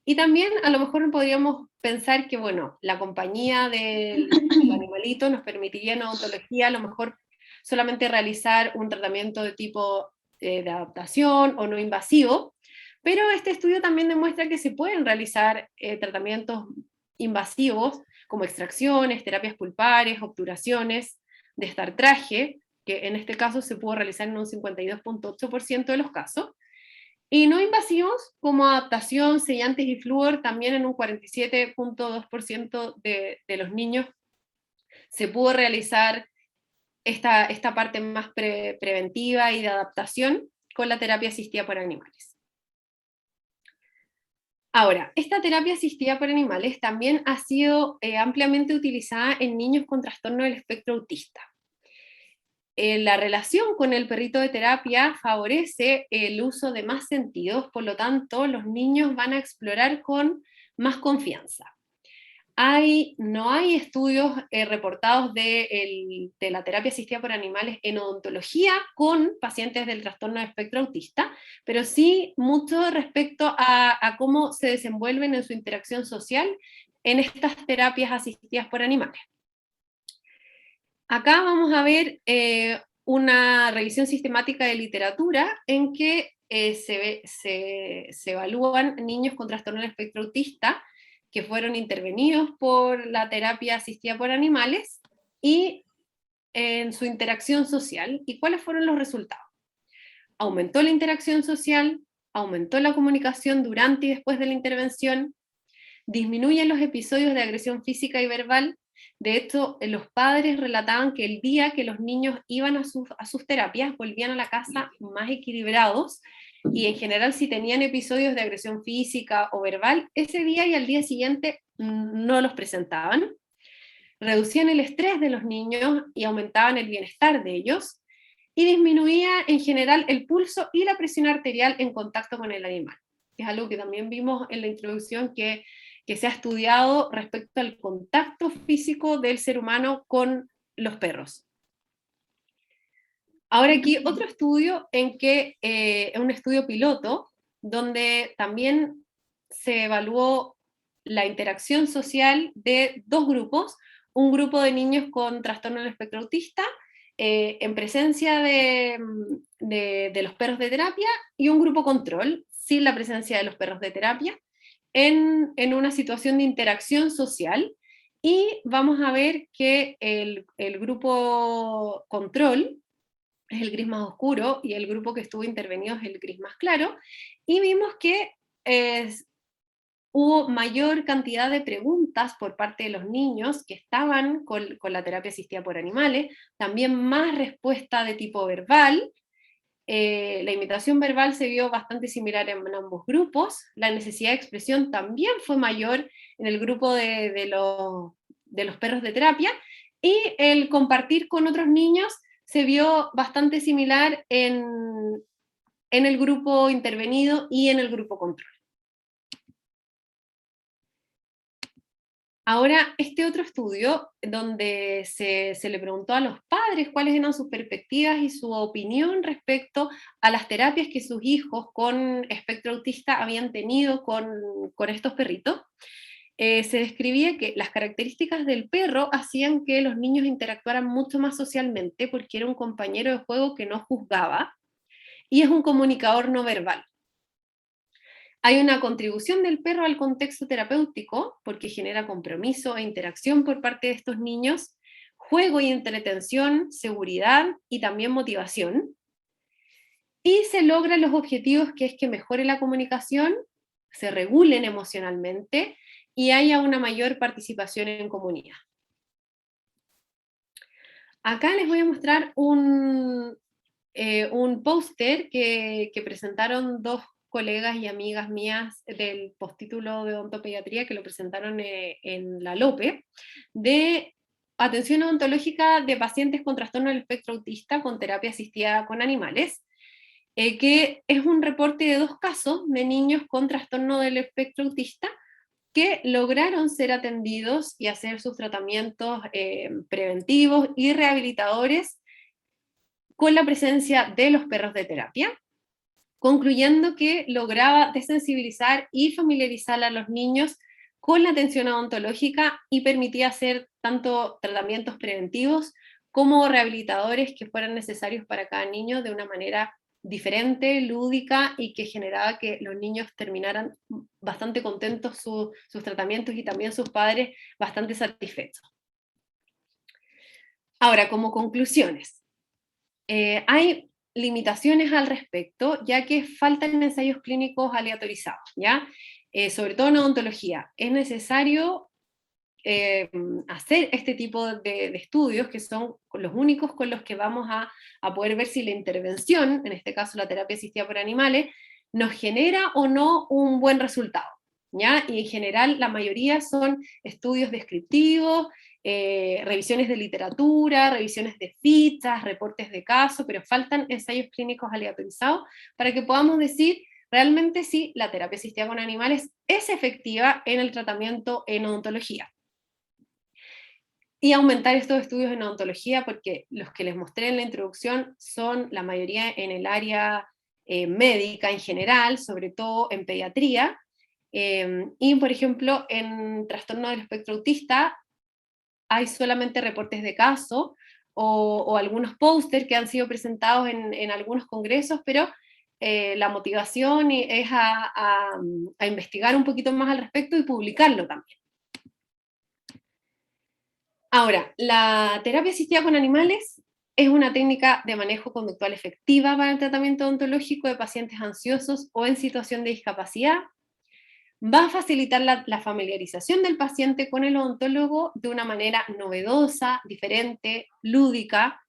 Y también a lo mejor podríamos pensar que, bueno, la compañía del animalito nos permitiría en odontología a lo mejor solamente realizar un tratamiento de tipo de adaptación o no invasivo, Pero este estudio también demuestra que se pueden realizar tratamientos invasivos, como extracciones, terapias pulpares, obturaciones, destartraje, que en este caso se pudo realizar en un 52.8% de los casos, y no invasivos, como adaptación, sellantes y flúor, también en un 47.2% de los niños se pudo realizar esta parte más preventiva y de adaptación con la terapia asistida por animales. Ahora, esta terapia asistida por animales también ha sido ampliamente utilizada en niños con trastorno del espectro autista. La relación con el perrito de terapia favorece el uso de más sentidos, por lo tanto, los niños van a explorar con más confianza. No hay estudios reportados de la terapia asistida por animales en odontología con pacientes del trastorno de espectro autista, pero sí mucho respecto a cómo se desenvuelven en su interacción social en estas terapias asistidas por animales. Acá vamos a ver una revisión sistemática de literatura en que se evalúan niños con trastorno del espectro autista que fueron intervenidos por la terapia asistida por animales y en su interacción social. ¿Y cuáles fueron los resultados? Aumentó la interacción social, aumentó la comunicación durante y después de la intervención, disminuyen los episodios de agresión física y verbal. De hecho, los padres relataban que el día que los niños iban a sus terapias, volvían a la casa más equilibrados, y en general si tenían episodios de agresión física o verbal, ese día y al día siguiente no los presentaban. Reducían el estrés de los niños y aumentaban el bienestar de ellos, y disminuía en general el pulso y la presión arterial en contacto con el animal. Es algo que también vimos en la introducción que se ha estudiado respecto al contacto físico del ser humano con los perros. Ahora aquí otro estudio en que es un estudio piloto, donde también se evaluó la interacción social de dos grupos, un grupo de niños con trastorno del espectro autista, en presencia de los perros de terapia, y un grupo control, sin la presencia de los perros de terapia, en una situación de interacción social. Y vamos a ver que el grupo control es el gris más oscuro y el grupo que estuvo intervenido es el gris más claro, y vimos que hubo mayor cantidad de preguntas por parte de los niños que estaban con la terapia asistida por animales, también más respuesta de tipo verbal. La imitación verbal se vio bastante similar en ambos grupos, la necesidad de expresión también fue mayor en el grupo de los perros de terapia, y el compartir con otros niños se vio bastante similar en el grupo intervenido y en el grupo control. Ahora, este otro estudio, donde se le preguntó a los padres cuáles eran sus perspectivas y su opinión respecto a las terapias que sus hijos con espectro autista habían tenido con estos perritos, se describía que las características del perro hacían que los niños interactuaran mucho más socialmente, porque era un compañero de juego que no juzgaba, y es un comunicador no verbal. Hay una contribución del perro al contexto terapéutico, porque genera compromiso e interacción por parte de estos niños, juego y entretención, seguridad y también motivación. Y se logran los objetivos, que es que mejore la comunicación, se regulen emocionalmente y haya una mayor participación en comunidad. Acá les voy a mostrar un póster que presentaron dos colegas y amigas mías del postítulo de odontopediatría, que lo presentaron en la LOPE, de atención odontológica de pacientes con trastorno del espectro autista con terapia asistida con animales, que es un reporte de 2 casos de niños con trastorno del espectro autista que lograron ser atendidos y hacer sus tratamientos preventivos y rehabilitadores con la presencia de los perros de terapia, concluyendo que lograba desensibilizar y familiarizar a los niños con la atención odontológica y permitía hacer tanto tratamientos preventivos como rehabilitadores que fueran necesarios para cada niño de una manera diferente, lúdica, y que generaba que los niños terminaran bastante contentos sus tratamientos y también sus padres bastante satisfechos. Ahora, como conclusiones, hay limitaciones al respecto, ya que faltan ensayos clínicos aleatorizados, ¿ya? Sobre todo en odontología. Es necesario hacer este tipo de estudios, que son los únicos con los que vamos a poder ver si la intervención, en este caso la terapia asistida por animales, nos genera o no un buen resultado, ¿ya? Y en general la mayoría son estudios descriptivos, revisiones de literatura, revisiones de fichas, reportes de caso, pero faltan ensayos clínicos aleatorizados para que podamos decir realmente si la terapia asistida con animales es efectiva en el tratamiento en odontología. Y aumentar estos estudios en odontología, porque los que les mostré en la introducción son la mayoría en el área médica en general, sobre todo en pediatría, y por ejemplo en trastorno del espectro autista hay solamente reportes de caso o algunos pósters que han sido presentados en algunos congresos, pero la motivación es a investigar un poquito más al respecto y publicarlo también. Ahora, la terapia asistida con animales es una técnica de manejo conductual efectiva para el tratamiento odontológico de pacientes ansiosos o en situación de discapacidad. Va a facilitar la familiarización del paciente con el odontólogo de una manera novedosa, diferente, lúdica,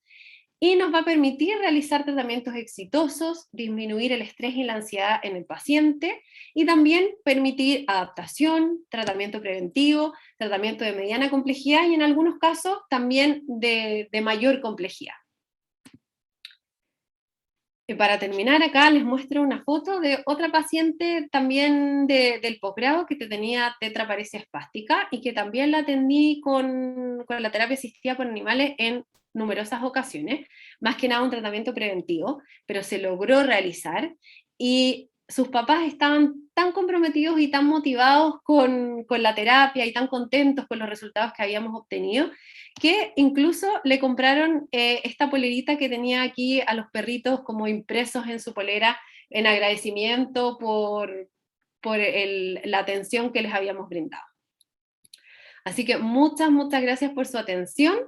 y nos va a permitir realizar tratamientos exitosos, disminuir el estrés y la ansiedad en el paciente, y también permitir adaptación, tratamiento preventivo, tratamiento de mediana complejidad y en algunos casos también de mayor complejidad. Y para terminar acá les muestro una foto de otra paciente también del posgrado que tenía tetraparesia espástica y que también la atendí con la terapia asistida por animales en numerosas ocasiones, más que nada un tratamiento preventivo, pero se logró realizar y sus papás estaban tan comprometidos y tan motivados con la terapia y tan contentos con los resultados que habíamos obtenido, que incluso le compraron esta polerita que tenía aquí a los perritos como impresos en su polera en agradecimiento por la atención que les habíamos brindado. Así que muchas gracias por su atención.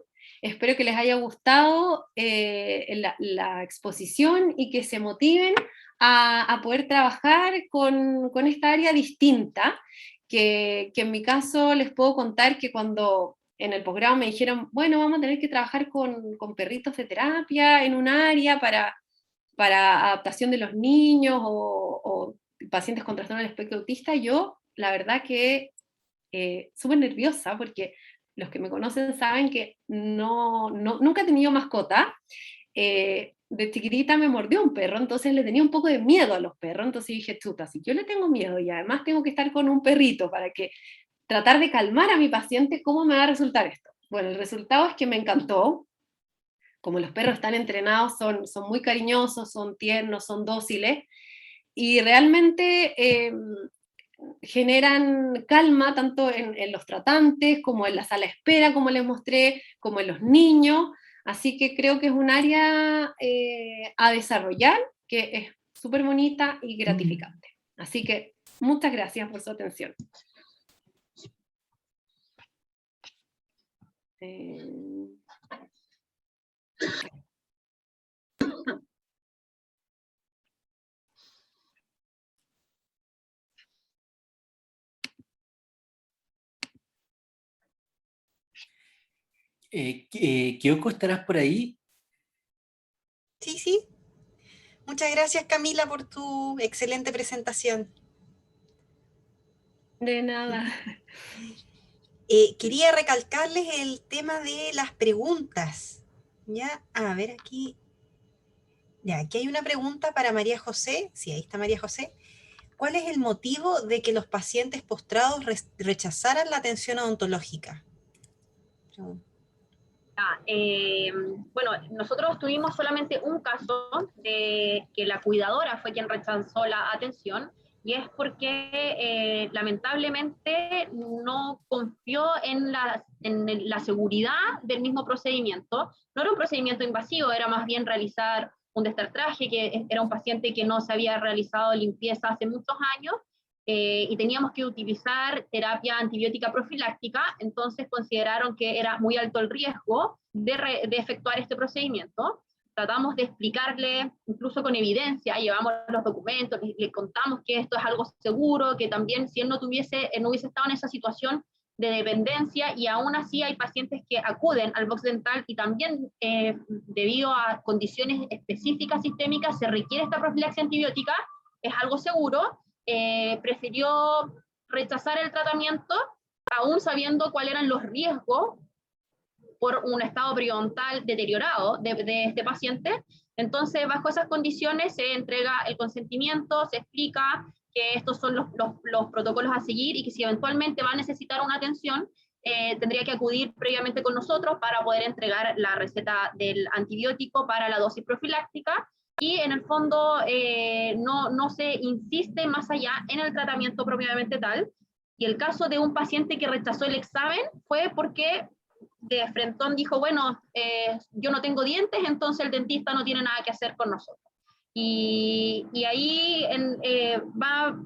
Espero que les haya gustado la exposición y que se motiven a poder trabajar con esta área distinta, que en mi caso les puedo contar que cuando en el posgrado me dijeron, bueno, vamos a tener que trabajar con perritos de terapia en un área para adaptación de los niños o pacientes con trastorno del espectro autista, yo la verdad que súper nerviosa, porque los que me conocen saben que nunca he tenido mascota. De chiquitita me mordió un perro, entonces le tenía un poco de miedo a los perros, entonces dije, chuta, si yo le tengo miedo y además tengo que estar con un perrito para tratar de calmar a mi paciente, ¿cómo me va a resultar esto? Bueno, el resultado es que me encantó. Como los perros están entrenados, son muy cariñosos, son tiernos, son dóciles, y realmente generan calma tanto en los tratantes, como en la sala de espera, como les mostré, como en los niños, así que creo que es un área a desarrollar, que es súper bonita y gratificante. Así que muchas gracias por su atención. Kyoko, ¿estarás por ahí? Sí, sí. Muchas gracias, Camila, por tu excelente presentación. De nada. Quería recalcarles el tema de las preguntas. Ya, a ver aquí. Ya, aquí hay una pregunta para María José. Sí, ahí está María José. ¿Cuál es el motivo de que los pacientes postrados rechazaran la atención odontológica? Bueno, nosotros tuvimos solamente un caso de que la cuidadora fue quien rechazó la atención, y es porque lamentablemente no confió en la seguridad del mismo procedimiento. No era un procedimiento invasivo, era más bien realizar un destartraje, que era un paciente que no se había realizado limpieza hace muchos años, y teníamos que utilizar terapia antibiótica profiláctica, entonces consideraron que era muy alto el riesgo de efectuar este procedimiento. Tratamos de explicarle, incluso con evidencia, llevamos los documentos, le contamos que esto es algo seguro, que también si él no hubiese estado en esa situación de dependencia, y aún así hay pacientes que acuden al box dental y también debido a condiciones específicas sistémicas se requiere esta profilaxia antibiótica, es algo seguro. Prefirió rechazar el tratamiento, aún sabiendo cuáles eran los riesgos por un estado periodontal deteriorado de este paciente. Entonces, bajo esas condiciones se entrega el consentimiento, se explica que estos son los protocolos a seguir y que si eventualmente va a necesitar una atención, tendría que acudir previamente con nosotros para poder entregar la receta del antibiótico para la dosis profiláctica, y en el fondo no se insiste más allá en el tratamiento propiamente tal. Y el caso de un paciente que rechazó el examen fue porque de frentón dijo, bueno, yo no tengo dientes, entonces el dentista no tiene nada que hacer con nosotros. Y ahí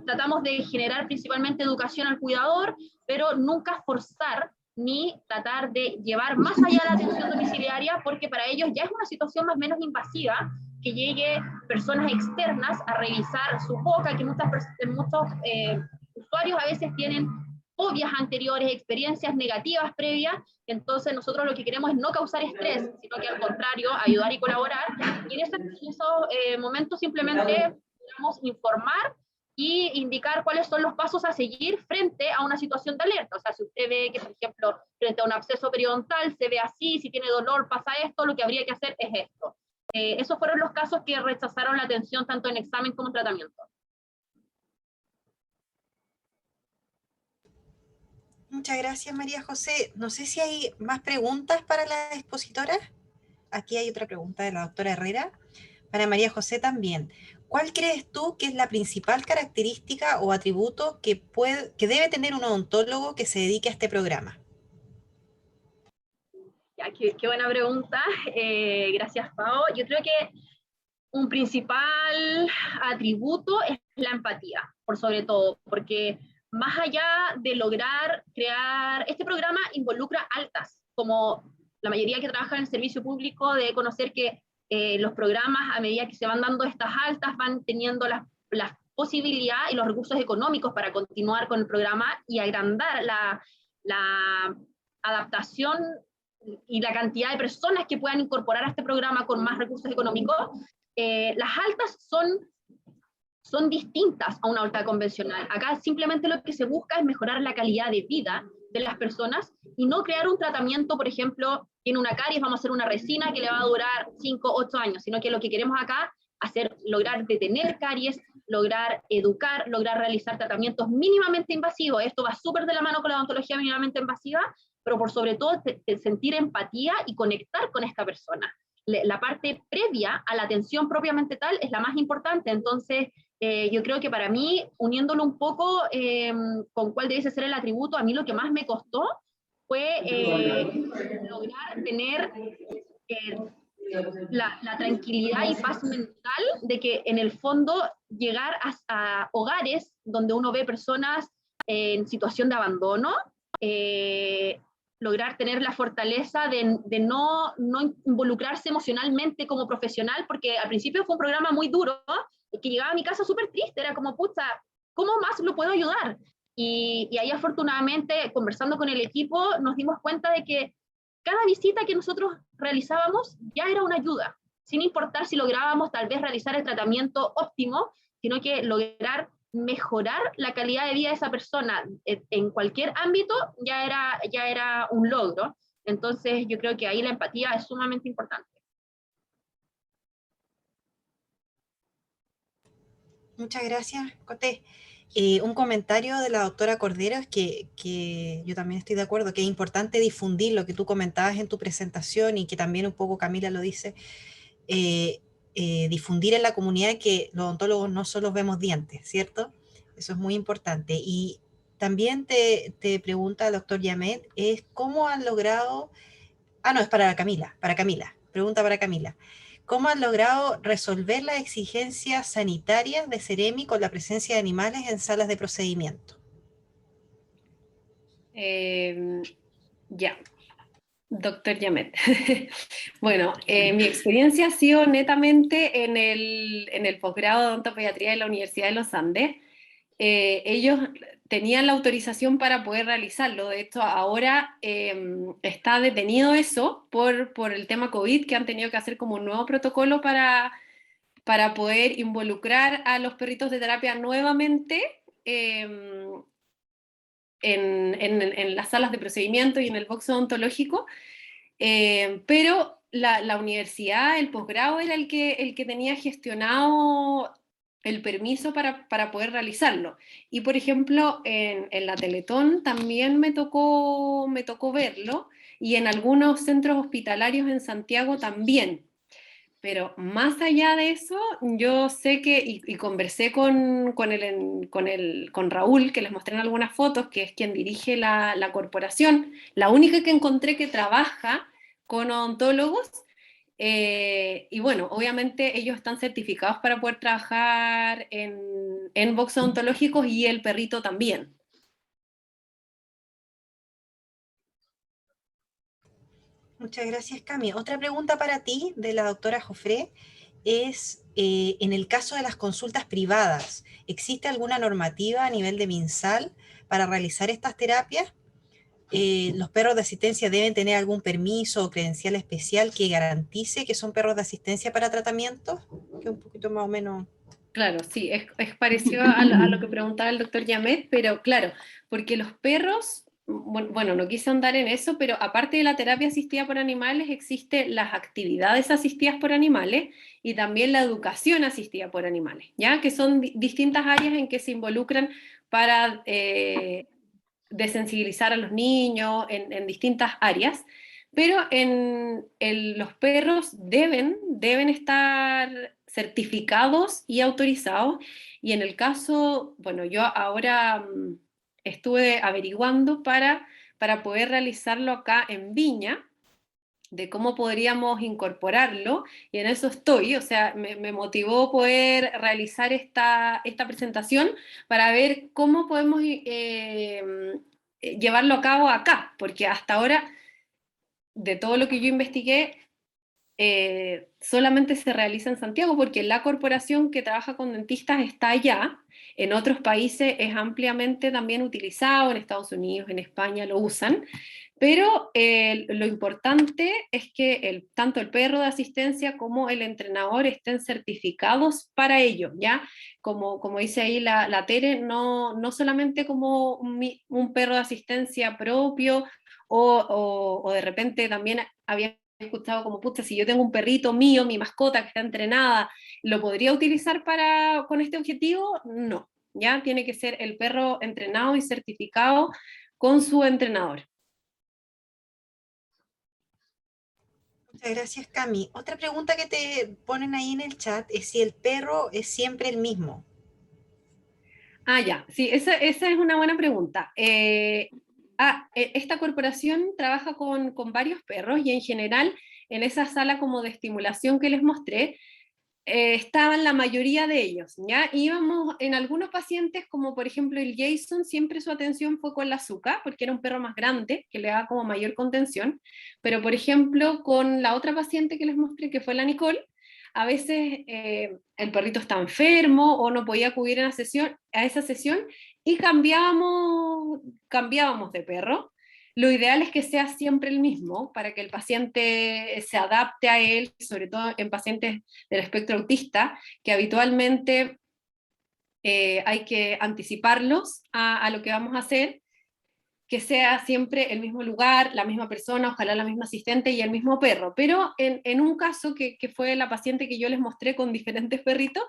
tratamos de generar principalmente educación al cuidador, pero nunca forzar ni tratar de llevar más allá la atención domiciliaria, porque para ellos ya es una situación más o menos invasiva que llegue personas externas a revisar su boca, que muchos usuarios a veces tienen fobias anteriores, experiencias negativas previas. Entonces nosotros lo que queremos es no causar estrés, sino que al contrario, ayudar y colaborar, y en esos momentos simplemente podemos informar y indicar cuáles son los pasos a seguir frente a una situación de alerta. O sea, si usted ve que, por ejemplo, frente a un absceso periodontal se ve así, si tiene dolor pasa esto, lo que habría que hacer es esto. Esos fueron los casos que rechazaron la atención tanto en examen como en tratamiento. Muchas gracias, María José. No sé si hay más preguntas para la expositora. Aquí hay otra pregunta de la doctora Herrera. Para María José también. ¿Cuál crees tú que es la principal característica o atributo que debe tener un odontólogo que se dedique a este programa? Ya, qué buena pregunta. Gracias, Pao. Yo creo que un principal atributo es la empatía, por sobre todo, porque más allá de lograr crear, este programa involucra altas, como la mayoría que trabaja en el servicio público debe conocer que los programas, a medida que se van dando estas altas, van teniendo las posibilidades y los recursos económicos para continuar con el programa y agrandar la adaptación y la cantidad de personas que puedan incorporar a este programa con más recursos económicos. Las altas son distintas a una alta convencional. Acá simplemente lo que se busca es mejorar la calidad de vida de las personas y no crear un tratamiento, por ejemplo, tiene una caries, vamos a hacer una resina que le va a durar 5, 8 años, sino que lo que queremos acá es lograr detener caries, lograr educar, lograr realizar tratamientos mínimamente invasivos. Esto va súper de la mano con la odontología mínimamente invasiva, pero por sobre todo sentir empatía y conectar con esta persona. La parte previa a la atención propiamente tal es la más importante. Entonces yo creo que para mí, uniéndolo un poco con cuál debe ser el atributo, a mí lo que más me costó fue lograr tener la tranquilidad y paz mental de que en el fondo llegar a hogares donde uno ve personas en situación de abandono, lograr tener la fortaleza de no involucrarse emocionalmente como profesional, porque al principio fue un programa muy duro, que llegaba a mi casa súper triste, era como, pucha, ¿cómo más lo puedo ayudar? Y ahí afortunadamente, conversando con el equipo, nos dimos cuenta de que cada visita que nosotros realizábamos ya era una ayuda, sin importar si lográbamos tal vez realizar el tratamiento óptimo, sino que lograr mejorar la calidad de vida de esa persona en cualquier ámbito ya era un logro. Entonces yo creo que ahí la empatía es sumamente importante. Muchas gracias, Coté. Un comentario de la doctora Cordero es que yo también estoy de acuerdo, que es importante difundir lo que tú comentabas en tu presentación y que también un poco Camila lo dice, difundir en la comunidad que los odontólogos no solo vemos dientes, ¿cierto? Eso es muy importante. Y también te pregunta el doctor Yamet, es cómo han logrado... Ah, no, es para Camila, pregunta para Camila. ¿cómo han logrado resolver las exigencias sanitarias de Ceremi con la presencia de animales en salas de procedimiento? Ya, doctor Yamet. Bueno, mi experiencia ha sido netamente en el posgrado de odontopediatría de la Universidad de los Andes. Ellos tenían la autorización para poder realizarlo. De hecho, ahora está detenido eso por el tema COVID, que han tenido que hacer como un nuevo protocolo para poder involucrar a los perritos de terapia nuevamente en las salas de procedimiento y en el box odontológico, pero la universidad, el posgrado, era el que tenía gestionado el permiso para poder realizarlo. Y por ejemplo, en la Teletón también me tocó verlo, y en algunos centros hospitalarios en Santiago también. Pero más allá de eso, yo sé que, y conversé con Raúl, que les mostré en algunas fotos, que es quien dirige la corporación, la única que encontré que trabaja con odontólogos, y bueno, obviamente ellos están certificados para poder trabajar en box odontológicos, y el perrito también. Muchas gracias, Cami. Otra pregunta para ti, de la doctora Jofré, es, en el caso de las consultas privadas, ¿existe alguna normativa a nivel de MinSal para realizar estas terapias? ¿Los perros de asistencia deben tener algún permiso o credencial especial que garantice que son perros de asistencia para tratamientos? Que un poquito más o menos... Claro, sí, es parecido a lo que preguntaba el doctor Yamet, pero claro, porque los perros, bueno, no quise ahondar en eso, pero aparte de la terapia asistida por animales, existen las actividades asistidas por animales y también la educación asistida por animales, ¿ya? Que son distintas áreas en que se involucran para desensibilizar a los niños en distintas áreas, pero los perros deben estar certificados y autorizados, y en el caso, bueno, yo ahora estuve averiguando para poder realizarlo acá en Viña, de cómo podríamos incorporarlo, y en eso estoy. O sea, me motivó poder realizar esta presentación para ver cómo podemos llevarlo a cabo acá, porque hasta ahora, de todo lo que yo investigué, solamente se realiza en Santiago, porque la corporación que trabaja con dentistas está allá. En otros países es ampliamente también utilizado, en Estados Unidos, en España lo usan, pero lo importante es que tanto el perro de asistencia como el entrenador estén certificados para ello, ¿ya? Como dice ahí la Tere, no solamente como un perro de asistencia propio, o de repente también había escuchado como, pucha, si yo tengo un perrito mío, mi mascota que está entrenada, ¿lo podría utilizar con este objetivo? No, ¿ya? Tiene que ser el perro entrenado y certificado con su entrenador. Muchas gracias, Cami. Otra pregunta que te ponen ahí en el chat es si el perro es siempre el mismo. Ah, ya, sí, esa es una buena pregunta. Esta corporación trabaja con varios perros, y en general en esa sala como de estimulación que les mostré, estaban la mayoría de ellos, ¿ya? Íbamos en algunos pacientes, como por ejemplo el Jason, siempre su atención fue con la Zuka, porque era un perro más grande, que le daba como mayor contención, pero por ejemplo con la otra paciente que les mostré, que fue la Nicole, a veces el perrito está enfermo o no podía acudir a esa sesión, y cambiábamos de perro. Lo ideal es que sea siempre el mismo, para que el paciente se adapte a él, sobre todo en pacientes del espectro autista, que habitualmente hay que anticiparlos a lo que vamos a hacer, que sea siempre el mismo lugar, la misma persona, ojalá la misma asistente y el mismo perro. Pero en un caso que fue la paciente que yo les mostré con diferentes perritos,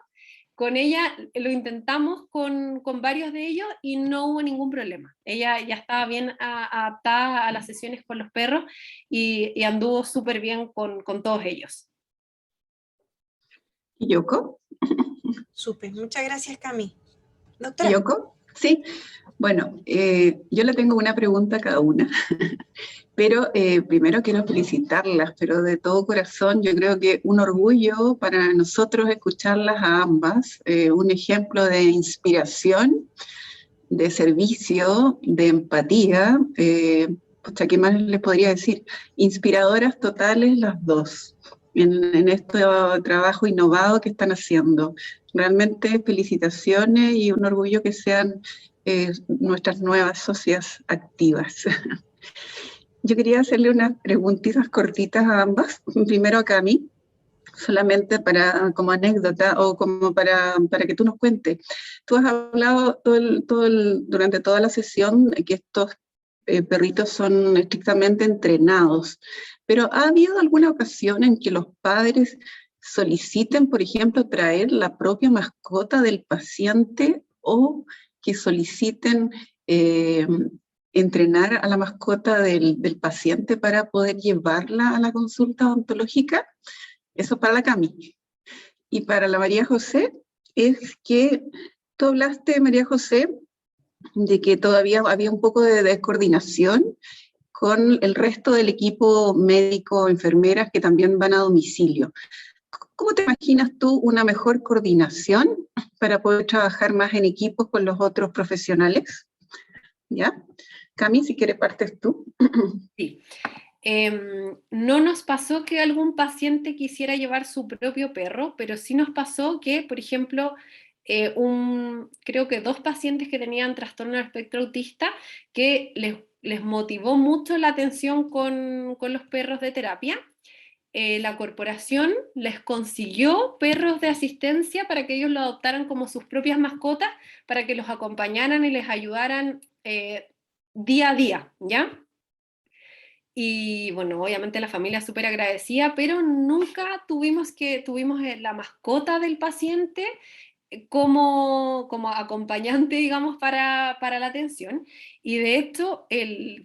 con ella lo intentamos con varios de ellos y no hubo ningún problema. Ella ya estaba bien adaptada a las sesiones con los perros, y anduvo súper bien con todos ellos. ¿Yoko? Súper, muchas gracias, Cami. Doctora. ¿Yoko? Sí, bueno, yo le tengo una pregunta a cada una, pero primero quiero felicitarlas, pero de todo corazón yo creo que un orgullo para nosotros escucharlas a ambas, un ejemplo de inspiración, de servicio, de empatía, pucha, ¿qué más les podría decir? Inspiradoras totales las dos en este trabajo innovado que están haciendo. Realmente felicitaciones y un orgullo que sean nuestras nuevas socias activas. Yo quería hacerle unas preguntitas cortitas a ambas. Primero a Cami, solamente para, como anécdota o como para que tú nos cuentes. Tú has hablado durante toda la sesión de que estos perritos son estrictamente entrenados, pero ¿ha habido alguna ocasión en que los padres soliciten, por ejemplo, traer la propia mascota del paciente o que soliciten entrenar a la mascota del paciente para poder llevarla a la consulta odontológica? Eso para la Cami. Y para la María José, es que tú hablaste, María José, de que todavía había un poco de descoordinación con el resto del equipo médico, enfermeras que también van a domicilio. ¿Cómo te imaginas tú una mejor coordinación para poder trabajar más en equipos con los otros profesionales? ¿Ya? Cami, si quieres partes tú. Sí. No nos pasó que algún paciente quisiera llevar su propio perro, pero sí nos pasó que, por ejemplo, creo que 2 pacientes que tenían trastorno del espectro autista, que les motivó mucho la atención con los perros de terapia. La corporación les consiguió perros de asistencia para que ellos lo adoptaran como sus propias mascotas, para que los acompañaran y les ayudaran día a día, ¿ya? Y bueno, obviamente la familia súper agradecida, pero nunca tuvimos la mascota del paciente como acompañante, digamos, para la atención. Y de hecho,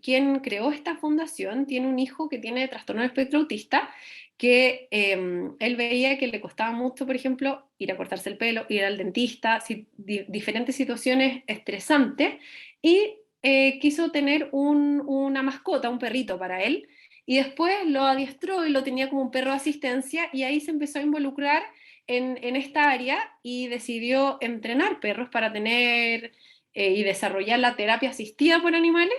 quien creó esta fundación tiene un hijo que tiene trastorno del espectro autista, que él veía que le costaba mucho, por ejemplo, ir a cortarse el pelo, ir al dentista, diferentes situaciones estresantes, y quiso tener una mascota, un perrito para él, y después lo adiestró y lo tenía como un perro de asistencia, y ahí se empezó a involucrar en esta área y decidió entrenar perros para tener y desarrollar la terapia asistida por animales.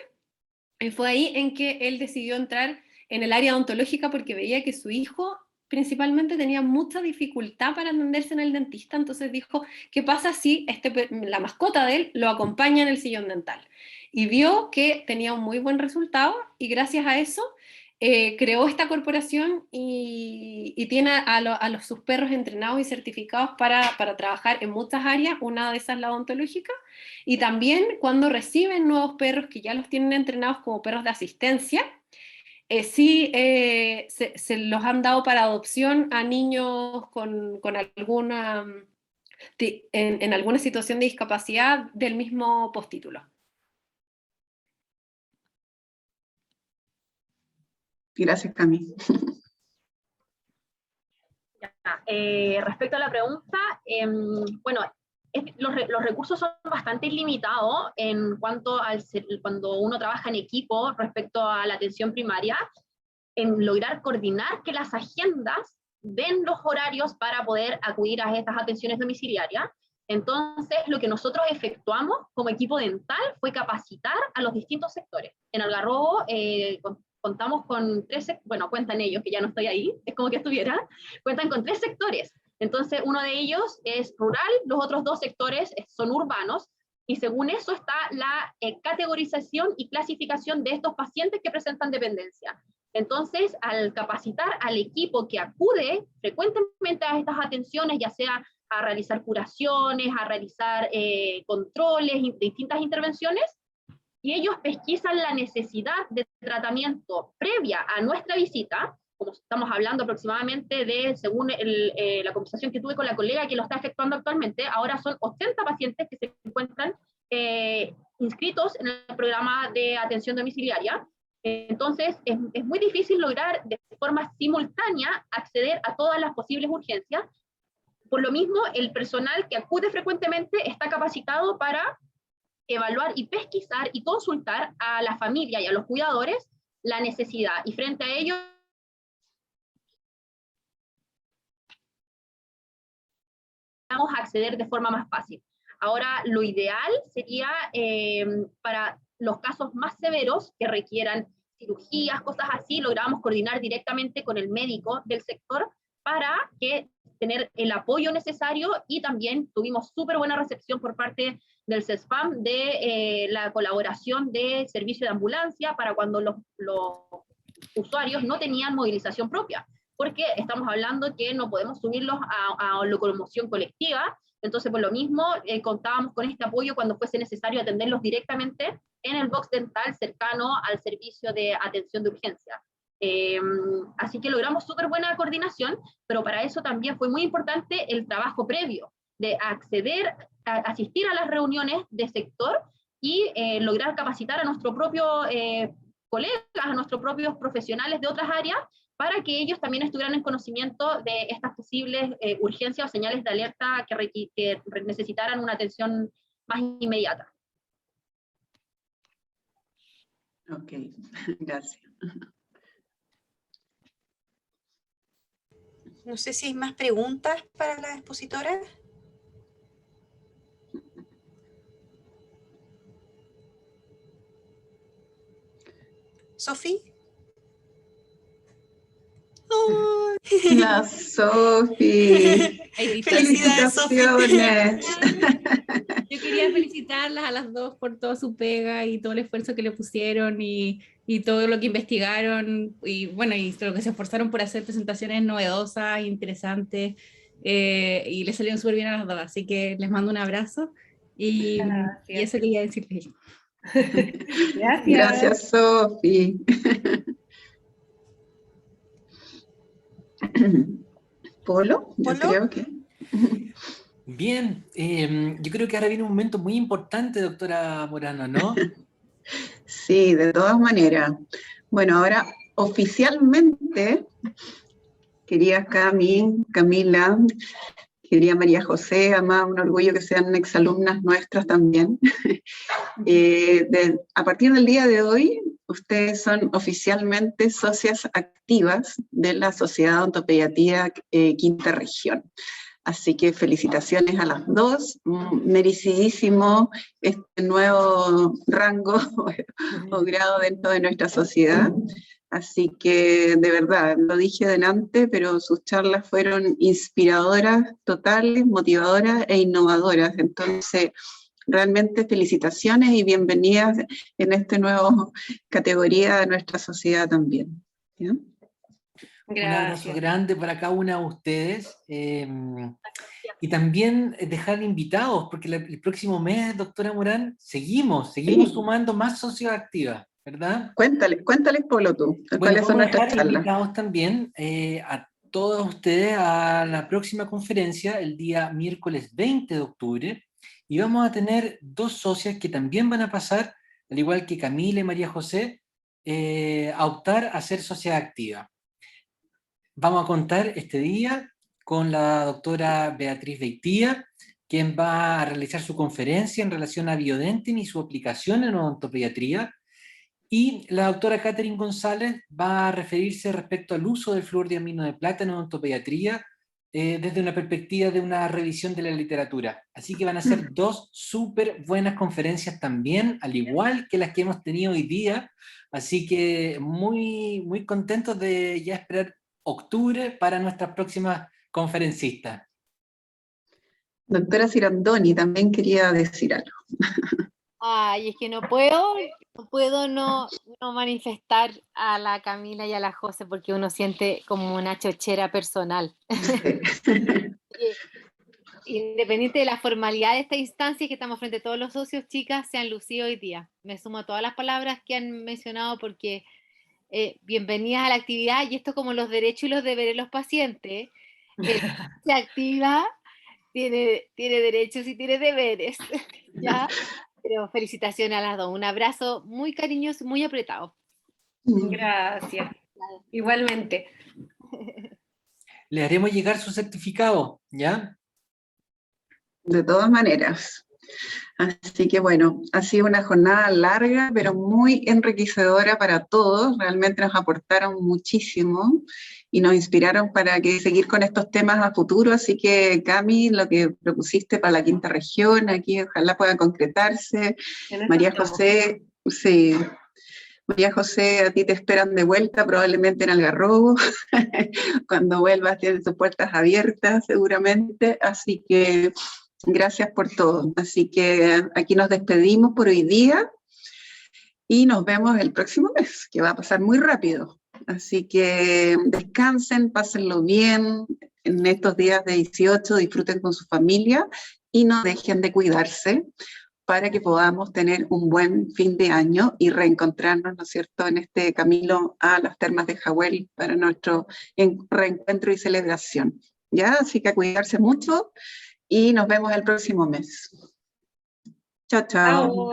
Y fue ahí en que él decidió entrar en el área odontológica porque veía que su hijo principalmente tenía mucha dificultad para atenderse en el dentista, entonces dijo, ¿qué pasa si la mascota de él lo acompaña en el sillón dental? Y vio que tenía un muy buen resultado y gracias a eso creó esta corporación y tiene sus perros entrenados y certificados para trabajar en muchas áreas, una de esas es la odontológica, y también cuando reciben nuevos perros que ya los tienen entrenados como perros de asistencia, se los han dado para adopción a niños con alguna, en alguna situación de discapacidad del mismo postítulo. Gracias, Cami. Respecto a la pregunta, bueno, los recursos son bastante limitados en cuanto cuando uno trabaja en equipo respecto a la atención primaria, en lograr coordinar que las agendas den los horarios para poder acudir a estas atenciones domiciliarias. Entonces, lo que nosotros efectuamos como equipo dental fue capacitar a los distintos sectores. En Algarrobo contamos con cuentan ellos, que ya no estoy ahí, es como que estuviera, cuentan con 3 sectores. Entonces, uno de ellos es rural, los otros 2 sectores son urbanos, y según eso está la categorización y clasificación de estos pacientes que presentan dependencia. Entonces, al capacitar al equipo que acude frecuentemente a estas atenciones, ya sea a realizar curaciones, a realizar controles, distintas intervenciones, y ellos pesquisan la necesidad de tratamiento previa a nuestra visita, como estamos hablando aproximadamente según la conversación que tuve con la colega que lo está efectuando actualmente, ahora son 80 pacientes que se encuentran inscritos en el programa de atención domiciliaria. Entonces, es muy difícil lograr de forma simultánea acceder a todas las posibles urgencias. Por lo mismo, el personal que acude frecuentemente está capacitado para evaluar y pesquisar y consultar a la familia y a los cuidadores la necesidad, y frente a ello vamos a acceder de forma más fácil. Ahora, lo ideal sería para los casos más severos que requieran cirugías, cosas así, logramos coordinar directamente con el médico del sector para que tener el apoyo necesario, y también tuvimos súper buena recepción por parte del CESFAM de la colaboración de servicio de ambulancia para cuando los usuarios no tenían movilización propia, porque estamos hablando que no podemos subirlos a locomoción colectiva. Entonces, por lo mismo, contábamos con este apoyo cuando fuese necesario atenderlos directamente en el box dental cercano al servicio de atención de urgencia. Así que logramos súper buena coordinación, pero para eso también fue muy importante el trabajo previo, de acceder, a asistir a las reuniones de sector y lograr capacitar a nuestro propio colegas, a nuestros propios profesionales de otras áreas, para que ellos también estuvieran en conocimiento de estas posibles urgencias o señales de alerta que necesitaran una atención más inmediata. Ok, gracias. No sé si hay más preguntas para la expositora. ¿Sofi? ¡Oh! La Sofi. Felicidades, Sofi. Felicitaciones. Yo quería felicitarlas a las dos por toda su pega y todo el esfuerzo que le pusieron y todo lo que investigaron y bueno, y lo que se esforzaron por hacer presentaciones novedosas, interesantes, y les salieron súper bien a las dos, así que les mando un abrazo y eso quería decirles. Gracias. Gracias, Sofi. ¿Polo? Yo ¿Polo? creo que... Bien, yo creo que ahora viene un momento muy importante, doctora Morano, ¿no? Sí, de todas maneras. Bueno, ahora oficialmente, querida Camila, querida María José, además un orgullo que sean exalumnas nuestras también. A partir del día de hoy, ustedes son oficialmente socias activas de la Sociedad de Odontopediatría Quinta Región. Así que felicitaciones a las dos, merecidísimo este nuevo rango o grado dentro de nuestra sociedad. Así que de verdad, lo dije delante, pero sus charlas fueron inspiradoras, totales, motivadoras e innovadoras. Entonces, realmente felicitaciones y bienvenidas en esta nueva categoría de nuestra sociedad también. ¿Ya? Un abrazo grande para cada una de ustedes. Y también dejar invitados, porque el próximo mes, doctora Morán, seguimos sumando más socios activas, ¿verdad? Cuéntales, Polo, tú, cuáles son nuestras charlas. Invitados también a todos ustedes a la próxima conferencia, el día miércoles 20 de octubre, y vamos a tener dos socias que también van a pasar, al igual que Camila y María José, a optar a ser sociedad activa. Vamos a contar este día con la doctora Beatriz Beitía, quien va a realizar su conferencia en relación a Biodentin y su aplicación en odontopediatría, y la doctora Catherine González va a referirse respecto al uso del fluordiamino de plata en odontopediatría desde una perspectiva de una revisión de la literatura. Así que van a ser dos súper buenas conferencias también, al igual que las que hemos tenido hoy día. Así que muy, muy contentos de ya esperar octubre para nuestras próximas conferencistas. Doctora Cirandoni también quería decir algo. Ay, es que no puedo no manifestar a la Camila y a la José porque uno siente como una chochera personal. Independiente de la formalidad de esta instancia que estamos frente a todos los socios, chicas, se han lucido hoy día. Me sumo a todas las palabras que han mencionado porque bienvenidas a la actividad, y esto como los derechos y los deberes de los pacientes. Se activa, tiene derechos y tiene deberes, ¿ya? Pero felicitaciones a las dos, un abrazo muy cariñoso, muy apretado. Gracias, igualmente. Le haremos llegar su certificado, ¿ya? De todas maneras. Así que bueno, ha sido una jornada larga, pero muy enriquecedora para todos. Realmente nos aportaron muchísimo y nos inspiraron para seguir con estos temas a futuro. Así que, Cami, lo que propusiste para la quinta región, aquí ojalá pueda concretarse. María José, sí. María José, a ti te esperan de vuelta, probablemente en Algarrobo. Cuando vuelvas tienes tus puertas abiertas, seguramente. Así que gracias por todo. Así que aquí nos despedimos por hoy día y nos vemos el próximo mes, que va a pasar muy rápido. Así que descansen, pásenlo bien en estos días de 18, disfruten con su familia y no dejen de cuidarse para que podamos tener un buen fin de año y reencontrarnos, ¿no es cierto?, en este camino a las termas de Jahuel para nuestro reencuentro y celebración. ¿Ya? Así que a cuidarse mucho y nos vemos el próximo mes. Chao, chao.